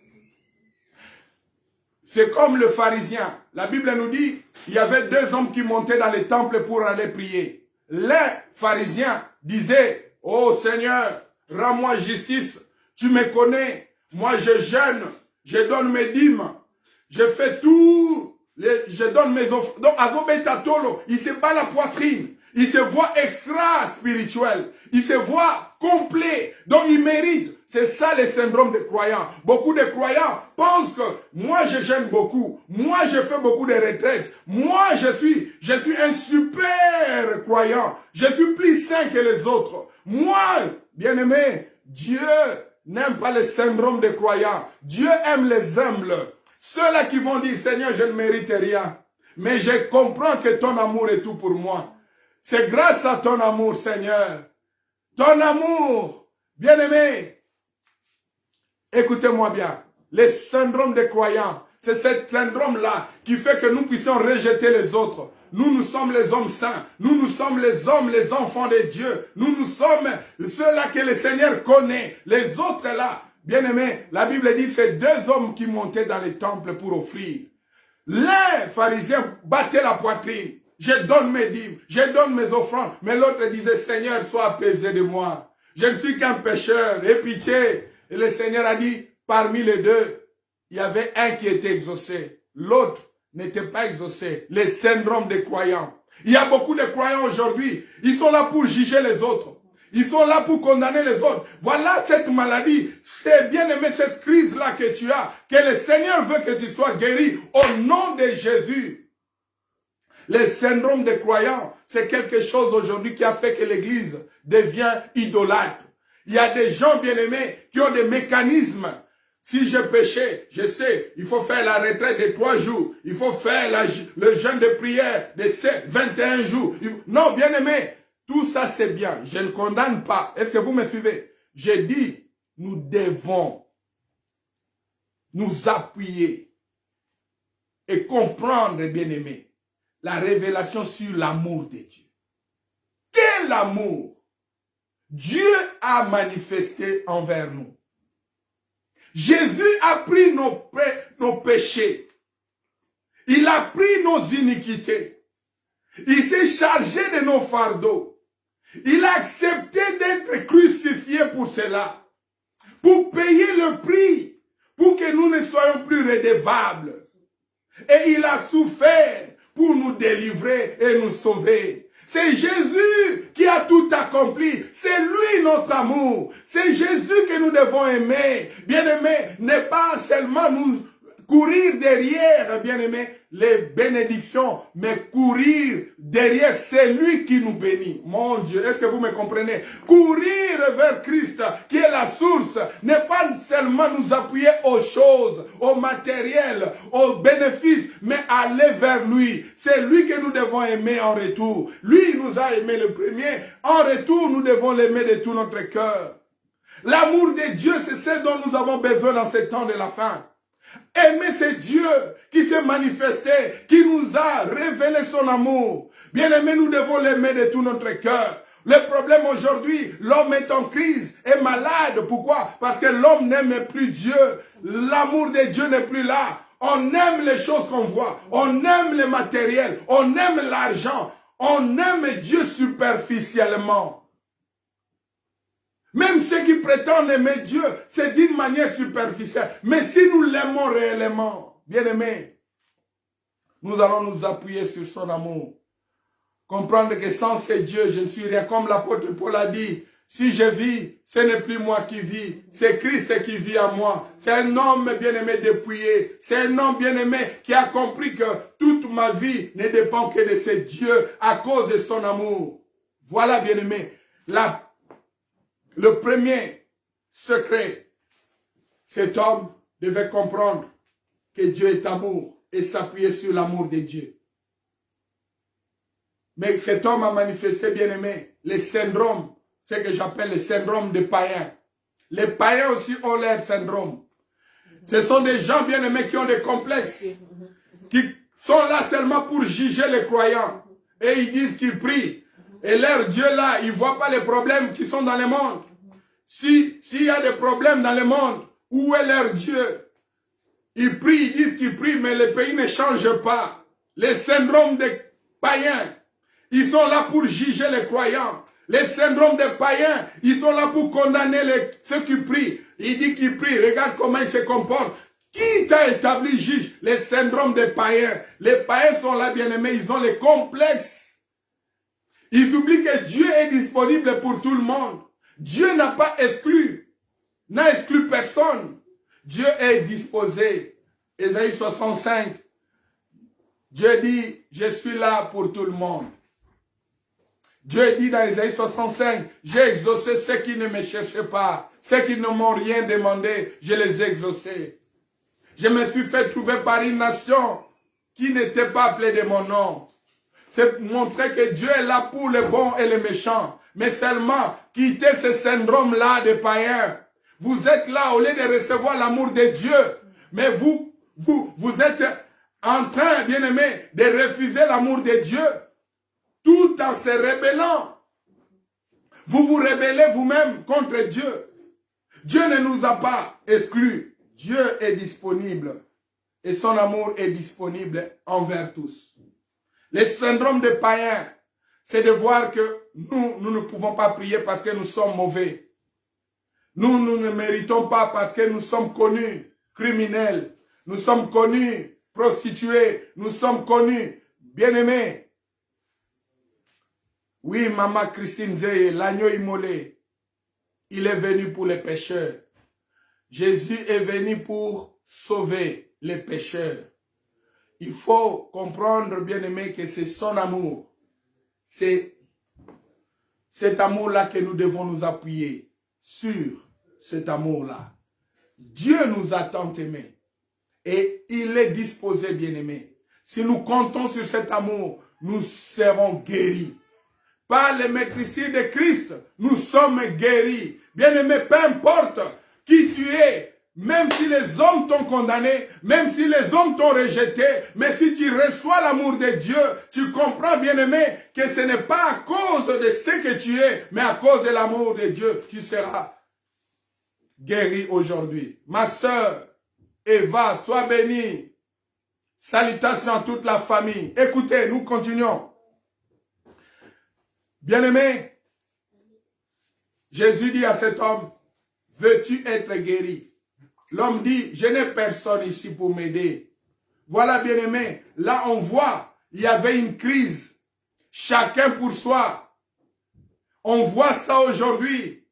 C'est comme le pharisien. La Bible nous dit, il y avait deux hommes qui montaient dans les temples pour aller prier. L'un, pharisien, disait, oh Seigneur, rends-moi justice. Tu me connais. Moi, je jeûne, je donne mes dîmes, je fais tout, je donne mes offres. Donc, Azobetatolo, il se bat la poitrine. Il se voit extra spirituel. Il se voit complet. Donc, il mérite. C'est ça le syndrome des croyants. Beaucoup de croyants pensent que moi, je jeûne beaucoup. Moi, je fais beaucoup de retraites. Moi, je suis un super croyant. Je suis plus saint que les autres. Moi, bien-aimé, Dieu n'aime pas le syndrome des croyants. Dieu aime les humbles. Ceux-là qui vont dire, Seigneur, je ne mérite rien. Mais je comprends que ton amour est tout pour moi. C'est grâce à ton amour, Seigneur. Ton amour, bien-aimé. Écoutez-moi bien. Le syndrome des croyants, c'est ce syndrome-là qui fait que nous puissions rejeter les autres. Nous sommes les hommes saints. Nous sommes les hommes, les enfants de Dieu. Nous sommes ceux-là que le Seigneur connaît. Les autres là, bien-aimés, la Bible dit c'est deux hommes qui montaient dans les temples pour offrir. L'un, pharisien, battait la poitrine. Je donne mes dîmes, je donne mes offrandes. Mais l'autre disait, Seigneur, sois apaisé de moi. Je ne suis qu'un pécheur, aie pitié. Et le Seigneur a dit, parmi les deux, il y avait un qui était exaucé. L'autre n'était pas exaucé. Le syndrome des croyants. Il y a beaucoup de croyants aujourd'hui. Ils sont là pour juger les autres. Ils sont là pour condamner les autres. Voilà cette maladie. C'est bien aimé cette crise-là que tu as. Que le Seigneur veut que tu sois guéri au nom de Jésus. Le syndrome des croyants, c'est quelque chose aujourd'hui qui a fait que l'Église devient idolâtre. Il y a des gens bien-aimés qui ont des mécanismes. Si j'ai péché, je sais, il faut faire la retraite de 3 jours. Il faut faire le jeûne de prière de 21 jours. Non, bien-aimé, tout ça c'est bien. Je ne condamne pas. Est-ce que vous me suivez? J'ai dit, nous devons nous appuyer et comprendre, bien-aimé, la révélation sur l'amour de Dieu. Quel amour Dieu a manifesté envers nous. Jésus a pris nos péchés. Il a pris nos iniquités. Il s'est chargé de nos fardeaux. Il a accepté d'être crucifié pour cela. Pour payer le prix. Pour que nous ne soyons plus redevables. Et il a souffert pour nous délivrer et nous sauver. C'est Jésus qui a tout accompli. C'est lui notre amour. C'est Jésus que nous devons aimer. Bien-aimé, n'est pas seulement nous courir derrière, bien-aimé, les bénédictions, mais courir derrière celui qui nous bénit. Mon Dieu, est-ce que vous me comprenez? Courir vers Christ, qui est la source, n'est pas seulement nous appuyer aux choses, au matériel, aux bénéfices, mais aller vers lui. C'est lui que nous devons aimer en retour. Lui nous a aimé le premier. En retour, nous devons l'aimer de tout notre cœur. L'amour de Dieu, c'est ce dont nous avons besoin dans ce temps de la fin. Aimer, c'est Dieu qui s'est manifesté, qui nous a révélé son amour. Bien-aimé, nous devons l'aimer de tout notre cœur. Le problème aujourd'hui, l'homme est en crise, est malade. Pourquoi? Parce que l'homme n'aime plus Dieu. L'amour de Dieu n'est plus là. On aime les choses qu'on voit. On aime le matériel. On aime l'argent. On aime Dieu superficiellement. Même ceux qui prétendent aimer Dieu, c'est d'une manière superficielle. Mais si nous l'aimons réellement, bien-aimés, nous allons nous appuyer sur son amour. Comprendre que sans ce Dieu, je ne suis rien. Comme l'apôtre Paul a dit, si je vis, ce n'est plus moi qui vis, c'est Christ qui vit en moi. C'est un homme bien-aimé dépouillé. C'est un homme bien-aimé qui a compris que toute ma vie ne dépend que de ce Dieu à cause de son amour. Voilà, bien-aimé, le premier secret. Cet homme devait comprendre que Dieu est amour et s'appuyer sur l'amour de Dieu. Mais cet homme a manifesté, bien-aimé, le syndrome, ce que j'appelle le syndrome des païens. Les païens aussi ont leur syndrome. Ce sont des gens, bien-aimés, qui ont des complexes, qui sont là seulement pour juger les croyants. Et ils disent qu'ils prient. Et leur Dieu là, ils ne voient pas les problèmes qui sont dans le monde. S'il y a des problèmes dans le monde, où est leur Dieu? Ils prient, ils disent qu'ils prient, mais le pays ne change pas. Les syndromes des païens, ils sont là pour juger les croyants. Les syndromes des païens, ils sont là pour condamner ceux qui prient. Il dit qu'ils prient, regarde comment ils se comportent. Qui t'a établi juge? Les syndromes des païens. Les païens sont là, bien-aimés, ils ont les complexes. Ils oublient que Dieu est disponible pour tout le monde. Dieu n'a pas exclu, n'a exclu personne. Dieu est disposé. Ésaïe 65. Dieu dit, je suis là pour tout le monde. Dieu dit dans Ésaïe 65, j'ai exaucé ceux qui ne me cherchaient pas, ceux qui ne m'ont rien demandé, je les ai exaucés. Je me suis fait trouver par une nation qui n'était pas appelée de mon nom. C'est montrer que Dieu est là pour les bons et les méchants. Mais seulement, quittez ce syndrome-là des païens. Vous êtes là au lieu de recevoir l'amour de Dieu. Mais vous êtes en train, bien-aimés, de refuser l'amour de Dieu. Tout en se rébellant. Vous vous rébellez vous-même contre Dieu. Dieu ne nous a pas exclus. Dieu est disponible. Et son amour est disponible envers tous. Le syndrome des païens, c'est de voir que nous ne pouvons pas prier parce que nous sommes mauvais. Nous ne méritons pas parce que nous sommes connus criminels. Nous sommes connus prostituées. Nous sommes connus bien-aimés. Oui, Maman Christine Zeye, l'agneau immolé, il est venu pour les pécheurs. Jésus est venu pour sauver les pécheurs. Il faut comprendre, bien-aimé, que c'est son amour. C'est cet amour-là que nous devons nous appuyer sur cet amour-là. Dieu nous a tant aimés et il est disposé, bien-aimé. Si nous comptons sur cet amour, nous serons guéris. Par le maîtrise de Christ, nous sommes guéris. Bien-aimé, peu importe qui tu es, même si les hommes t'ont condamné, même si les hommes t'ont rejeté, mais si tu reçois l'amour de Dieu, tu comprends, bien-aimé, que ce n'est pas à cause de ce que tu es, mais à cause de l'amour de Dieu, tu seras guéri aujourd'hui. Ma sœur, Eva, sois bénie. Salutations à toute la famille. Écoutez, nous continuons. Bien-aimé, Jésus dit à cet homme, veux-tu être guéri? L'homme dit, je n'ai personne ici pour m'aider. Voilà, bien-aimé, là on voit, il y avait une crise. Chacun pour soi. On voit ça aujourd'hui.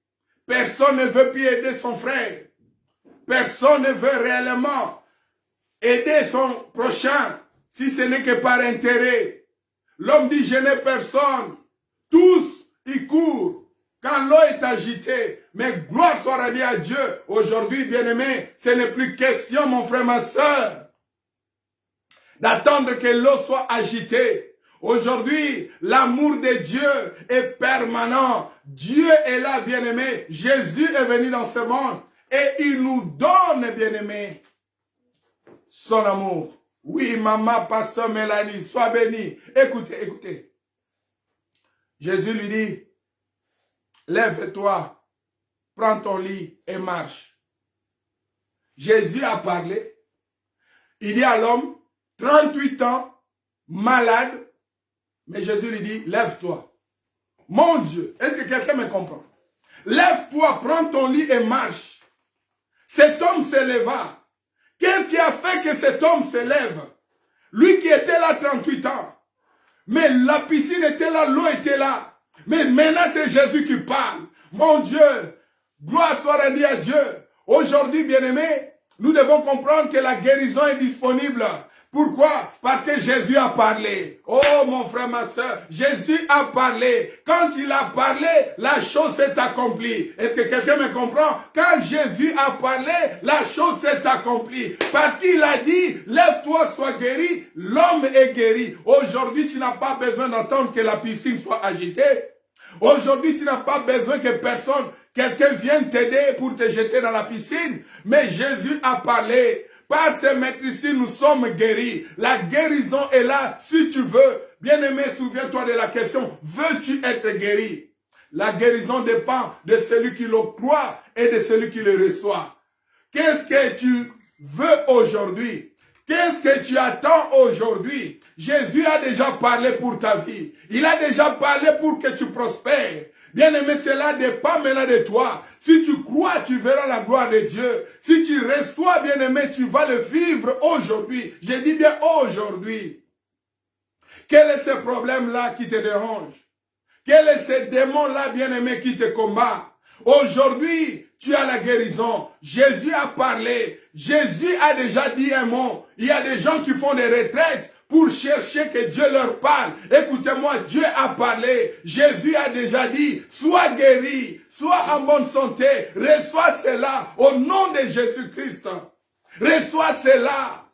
Personne ne veut plus aider son frère. Personne ne veut réellement aider son prochain, si ce n'est que par intérêt. L'homme dit, je n'ai personne. Tous, ils courent. Quand l'eau est agitée, mais gloire soit rendue à Dieu. Aujourd'hui, bien-aimé, ce n'est plus question, mon frère, ma soeur, d'attendre que l'eau soit agitée. Aujourd'hui, l'amour de Dieu est permanent. Dieu est là, bien-aimé. Jésus est venu dans ce monde et il nous donne, bien-aimé, son amour. Oui, maman, pasteur Mélanie, sois bénie. Écoutez, écoutez. Jésus lui dit, lève-toi, prends ton lit et marche. Jésus a parlé. Il dit à l'homme, 38 ans, malade, mais Jésus lui dit, lève-toi. Mon Dieu, est-ce que quelqu'un me comprend? Lève-toi, prends ton lit et marche. Cet homme se leva. Qu'est-ce qui a fait que cet homme se lève? Lui qui était là 38 ans. Mais la piscine était là, l'eau était là. Mais maintenant c'est Jésus qui parle. Mon Dieu, gloire soit rendue à Dieu. Aujourd'hui, bien-aimés, nous devons comprendre que la guérison est disponible. Pourquoi? Parce que Jésus a parlé. Oh mon frère, ma soeur, Jésus a parlé. Quand il a parlé, la chose s'est accomplie. Est-ce que quelqu'un me comprend? Quand Jésus a parlé, la chose s'est accomplie. Parce qu'il a dit, lève-toi, sois guéri. L'homme est guéri. Aujourd'hui, tu n'as pas besoin d'entendre que la piscine soit agitée. Aujourd'hui, tu n'as pas besoin que quelqu'un vienne t'aider pour te jeter dans la piscine. Mais Jésus a parlé. Par ces maîtrises, nous sommes guéris. La guérison est là si tu veux. Bien-aimé, souviens-toi de la question. Veux-tu être guéri? La guérison dépend de celui qui le croit et de celui qui le reçoit. Qu'est-ce que tu veux aujourd'hui? Qu'est-ce que tu attends aujourd'hui? Jésus a déjà parlé pour ta vie. Il a déjà parlé pour que tu prospères. Bien-aimé, cela dépend maintenant de toi. Si tu crois, tu verras la gloire de Dieu. Si tu reçois, bien-aimé, tu vas le vivre aujourd'hui. Je dis bien aujourd'hui. Quel est ce problème-là qui te dérange? Quel est ce démon-là, bien-aimé, qui te combat? Aujourd'hui, tu as la guérison. Jésus a parlé. Jésus a déjà dit un mot. Il y a des gens qui font des retraites pour chercher que Dieu leur parle. Écoutez-moi, Dieu a parlé. Jésus a déjà dit, sois guéri, sois en bonne santé. Reçois cela au nom de Jésus-Christ. Reçois cela.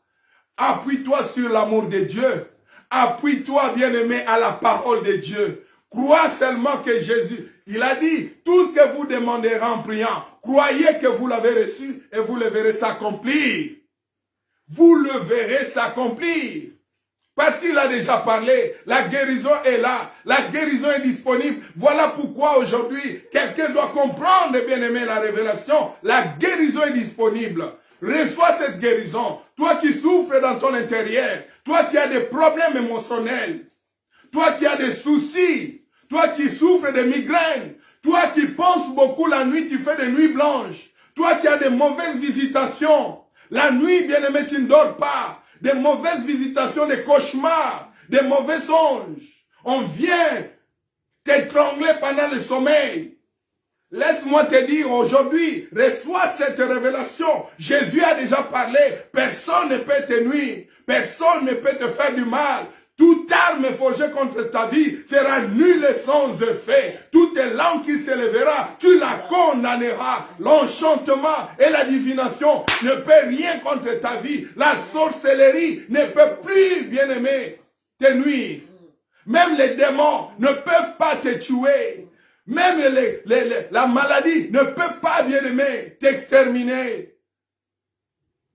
Appuie-toi sur l'amour de Dieu. Appuie-toi, bien-aimé, à la parole de Dieu. Crois seulement que Jésus, il a dit, tout ce que vous demanderez en priant, croyez que vous l'avez reçu et vous le verrez s'accomplir. Vous le verrez s'accomplir. Parce qu'il a déjà parlé, la guérison est là, la guérison est disponible. Voilà pourquoi aujourd'hui, quelqu'un doit comprendre, bien-aimé, la révélation. La guérison est disponible. Reçois cette guérison. Toi qui souffres dans ton intérieur, toi qui as des problèmes émotionnels, toi qui as des soucis, toi qui souffres de migraines, toi qui penses beaucoup la nuit, tu fais des nuits blanches, toi qui as des mauvaises visitations, la nuit, bien-aimé, tu ne dors pas, des mauvaises visitations, des cauchemars, des mauvais songes. On vient t'étrangler pendant le sommeil. Laisse-moi te dire aujourd'hui, reçois cette révélation. Jésus a déjà parlé. Personne ne peut te nuire. Personne ne peut te faire du mal. Toute arme forgée contre ta vie sera nulle sans effet. Toute langue qui s'élèvera, tu la condamneras. L'enchantement et la divination ne peut rien contre ta vie. La sorcellerie ne peut plus, bien-aimé, te nuire. Même les démons ne peuvent pas te tuer. Même la maladie ne peut pas, bien-aimé, t'exterminer.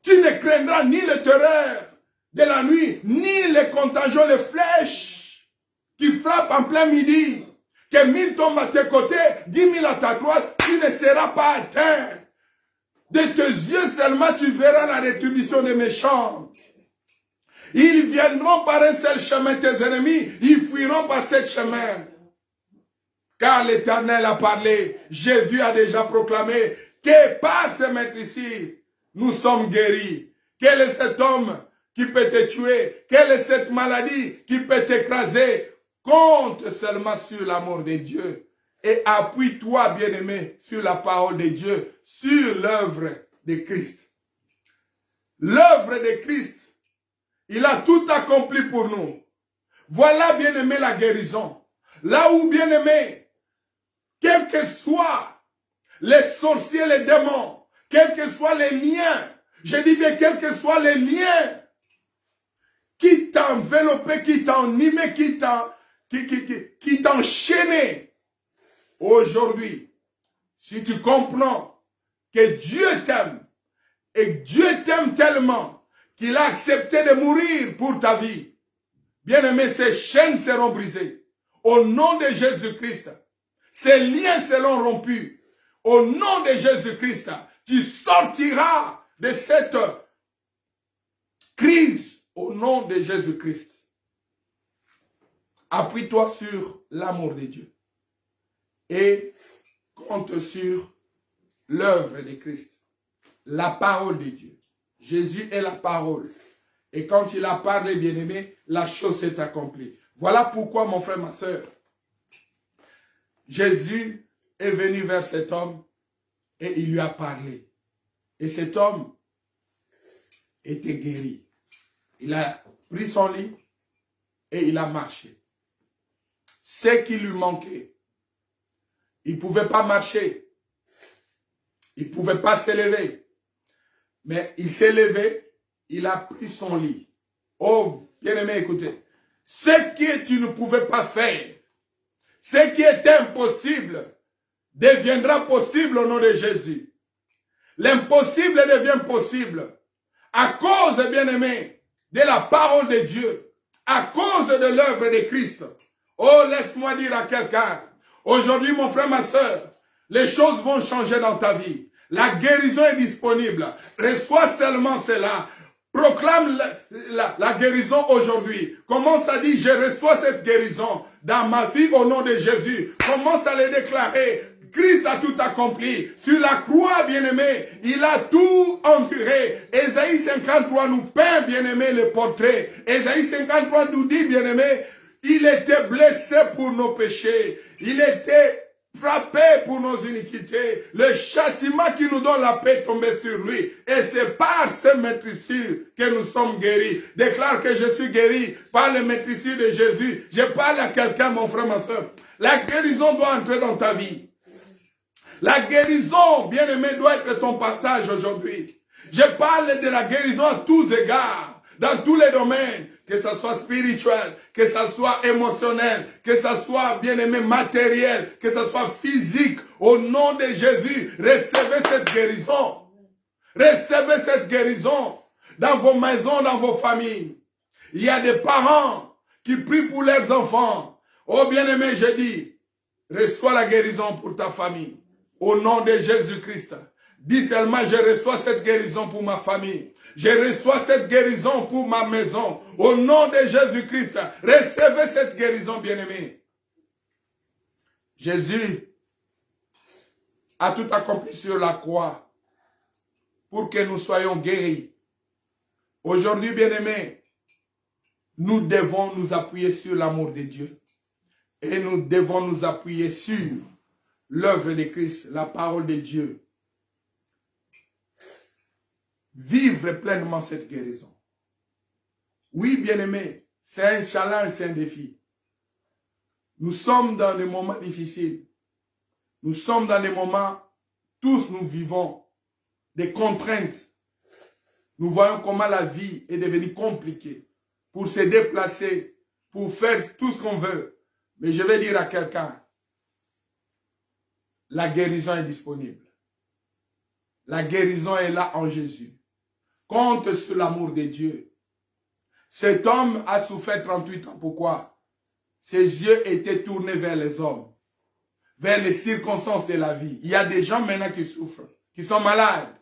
Tu ne craindras ni le terreur de la nuit, ni les contagions, les flèches qui frappent en plein midi. Que 1000 tombent à tes côtés, 10 000 à ta droite, tu ne seras pas atteint. De tes yeux seulement, tu verras la rétribution des méchants. Ils viendront par un seul chemin, tes ennemis, ils fuiront par ce chemin. Car l'Éternel a parlé, Jésus a déjà proclamé que par ce maître ici, nous sommes guéris. Quel est cet homme qui peut te tuer? Quelle est cette maladie qui peut t'écraser? Compte seulement sur l'amour de Dieu et appuie-toi, bien-aimé, sur la parole de Dieu, sur l'œuvre de Christ. L'œuvre de Christ, il a tout accompli pour nous. Voilà, bien-aimé, la guérison. Là où, bien-aimé, quels que soient les sorciers, les démons, quels que soient les liens, je dis bien quels que soient les liens qui t'enveloppaient, qui t'animaient, qui t'enchaînaient, aujourd'hui, si tu comprends que Dieu t'aime, et Dieu t'aime tellement qu'il a accepté de mourir pour ta vie, bien-aimé, ces chaînes seront brisées. Au nom de Jésus-Christ, ces liens seront rompus. Au nom de Jésus-Christ, tu sortiras de cette crise au nom de Jésus-Christ. Appuie-toi sur l'amour de Dieu et compte sur l'œuvre de Christ, la parole de Dieu. Jésus est la parole. Et quand il a parlé, bien-aimé, la chose s'est accomplie. Voilà pourquoi, mon frère, ma soeur, Jésus est venu vers cet homme et il lui a parlé. Et cet homme était guéri. Il a pris son lit et il a marché. Ce qui lui manquait, il ne pouvait pas marcher. Il ne pouvait pas s'élever. Mais il s'est levé, il a pris son lit. Oh, bien-aimé, écoutez. Ce que tu ne pouvais pas faire, ce qui était impossible, deviendra possible au nom de Jésus. L'impossible devient possible à cause, bien-aimé, de la parole de Dieu, à cause de l'œuvre de Christ. Oh, laisse-moi dire à quelqu'un, aujourd'hui, mon frère, ma soeur, les choses vont changer dans ta vie. La guérison est disponible. Reçois seulement cela. Proclame la guérison aujourd'hui. Commence à dire, je reçois cette guérison dans ma vie au nom de Jésus. Commence à le déclarer. Christ a tout accompli. Sur la croix, bien-aimé, il a tout enduré. Ésaïe 53 nous peint, bien-aimé, le portrait. Ésaïe 53 nous dit, bien-aimé, il était blessé pour nos péchés. Il était frappé pour nos iniquités. Le châtiment qui nous donne la paix est tombé sur lui. Et c'est par ces maîtrisures que nous sommes guéris. Déclare que je suis guéri par les maîtrisures de Jésus. Je parle à quelqu'un, mon frère, ma soeur. La guérison doit entrer dans ta vie. La guérison, bien-aimé, doit être ton partage aujourd'hui. Je parle de la guérison à tous égards, dans tous les domaines, que ce soit spirituel, que ce soit émotionnel, que ce soit, bien-aimé, matériel, que ce soit physique. Au nom de Jésus, recevez cette guérison. Recevez cette guérison dans vos maisons, dans vos familles. Il y a des parents qui prient pour leurs enfants. Oh, bien-aimé, je dis, reçois la guérison pour ta famille. Au nom de Jésus-Christ. Dis seulement, je reçois cette guérison pour ma famille. Je reçois cette guérison pour ma maison. Au nom de Jésus-Christ, recevez cette guérison, bien-aimé. Jésus a tout accompli sur la croix pour que nous soyons guéris. Aujourd'hui, bien-aimé, nous devons nous appuyer sur l'amour de Dieu. Et nous devons nous appuyer sur l'œuvre de Christ, la parole de Dieu. Vivre pleinement cette guérison. Oui, bien-aimé, c'est un challenge, c'est un défi. Nous sommes dans des moments difficiles. Nous sommes dans des moments, tous nous vivons des contraintes. Nous voyons comment la vie est devenue compliquée pour se déplacer, pour faire tout ce qu'on veut. Mais je vais dire à quelqu'un, la guérison est disponible. La guérison est là en Jésus. Compte sur l'amour de Dieu. Cet homme a souffert 38 ans. Pourquoi? Ses yeux étaient tournés vers les hommes, vers les circonstances de la vie. Il y a des gens maintenant qui souffrent, qui sont malades,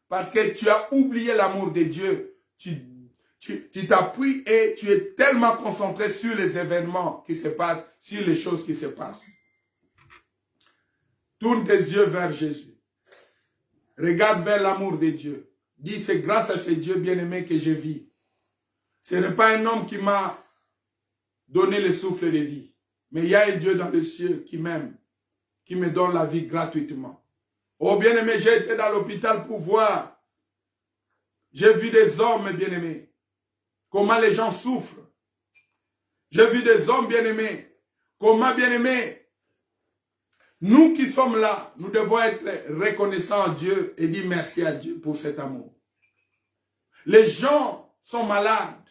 parce que tu as oublié l'amour de Dieu. Tu t'appuies et tu es tellement concentré sur les événements qui se passent, sur les choses qui se passent. Tourne tes yeux vers Jésus. Regarde vers l'amour de Dieu. Dis, c'est grâce à ce Dieu bien-aimé que je vis. Ce n'est pas un homme qui m'a donné le souffle de vie. Mais il y a un Dieu dans les cieux qui m'aime, qui me donne la vie gratuitement. Oh bien-aimé, j'ai été dans l'hôpital pour voir. J'ai vu des hommes bien-aimés. Comment les gens souffrent. J'ai vu des hommes bien-aimés. Comment bien-aimés. Nous qui sommes là, nous devons être reconnaissants à Dieu et dire merci à Dieu pour cet amour. Les gens sont malades.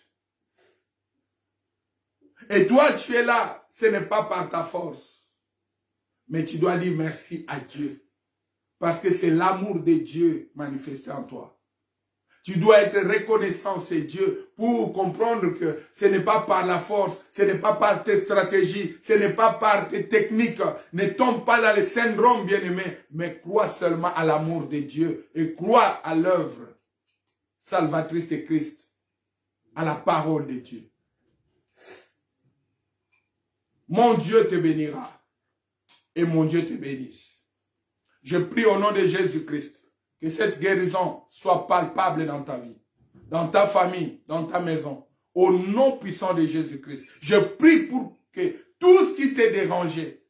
Et toi, tu es là. Ce n'est pas par ta force. Mais tu dois dire merci à Dieu. Parce que c'est l'amour de Dieu manifesté en toi. Tu dois être reconnaissant, c'est Dieu, pour comprendre que ce n'est pas par la force, ce n'est pas par tes stratégies, ce n'est pas par tes techniques. Ne tombe pas dans les syndromes, bien-aimé, mais crois seulement à l'amour de Dieu et crois à l'œuvre salvatrice de Christ, à la parole de Dieu. Mon Dieu te bénira et mon Dieu te bénisse. Je prie au nom de Jésus-Christ que cette guérison soit palpable dans ta vie, dans ta famille, dans ta maison. Au nom puissant de Jésus-Christ. Je prie pour que tout ce qui t'est dérangé,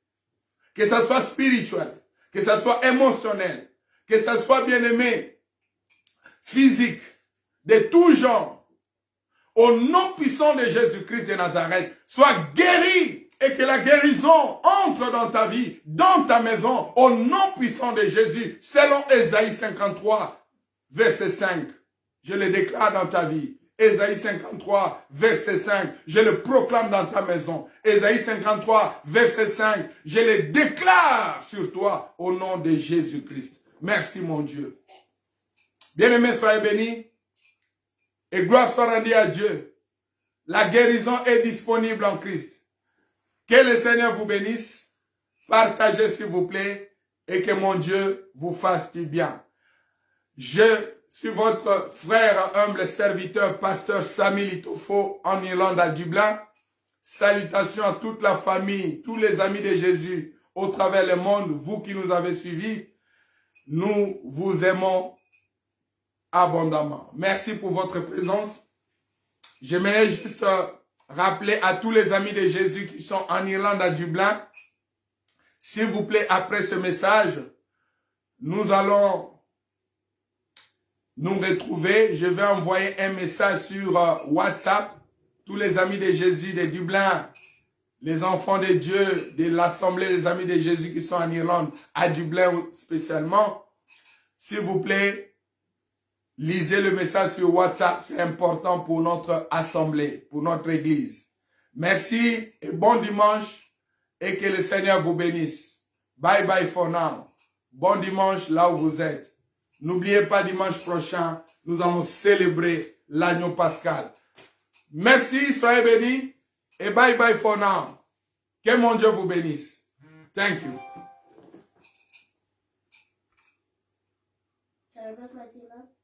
que ça soit spirituel, que ça soit émotionnel, que ça soit bien-aimé, physique, de tout genre, au nom puissant de Jésus-Christ de Nazareth, soit guéri. Et que la guérison entre dans ta vie, dans ta maison, au nom puissant de Jésus, selon Ésaïe 53, verset 5. Je le déclare dans ta vie. Ésaïe 53, verset 5. Je le proclame dans ta maison. Ésaïe 53, verset 5. Je le déclare sur toi au nom de Jésus-Christ. Merci mon Dieu. Bien-aimés, soyez bénis. Et gloire soit rendue à Dieu. La guérison est disponible en Christ. Que le Seigneur vous bénisse. Partagez s'il vous plaît et que mon Dieu vous fasse du bien. Je suis votre frère, humble serviteur, pasteur Sami Litofo, en Irlande, à Dublin. Salutations à toute la famille, tous les amis de Jésus au travers le monde, vous qui nous avez suivis. Nous vous aimons abondamment. Merci pour votre présence. J'aimerais juste rappeler à tous les amis de Jésus qui sont en Irlande, à Dublin, s'il vous plaît, après ce message, nous allons nous retrouver. Je vais envoyer un message sur WhatsApp. Tous les amis de Jésus de Dublin, les enfants de Dieu, de l'Assemblée des amis de Jésus qui sont en Irlande, à Dublin spécialement, s'il vous plaît, lisez le message sur WhatsApp. C'est important pour notre assemblée, pour notre église. Merci et bon dimanche et que le Seigneur vous bénisse. Bye bye for now. Bon dimanche là où vous êtes. N'oubliez pas, dimanche prochain, nous allons célébrer l'agneau pascal. Merci, soyez bénis et bye bye for now. Que mon Dieu vous bénisse. Thank you. Can I brush my teeth now?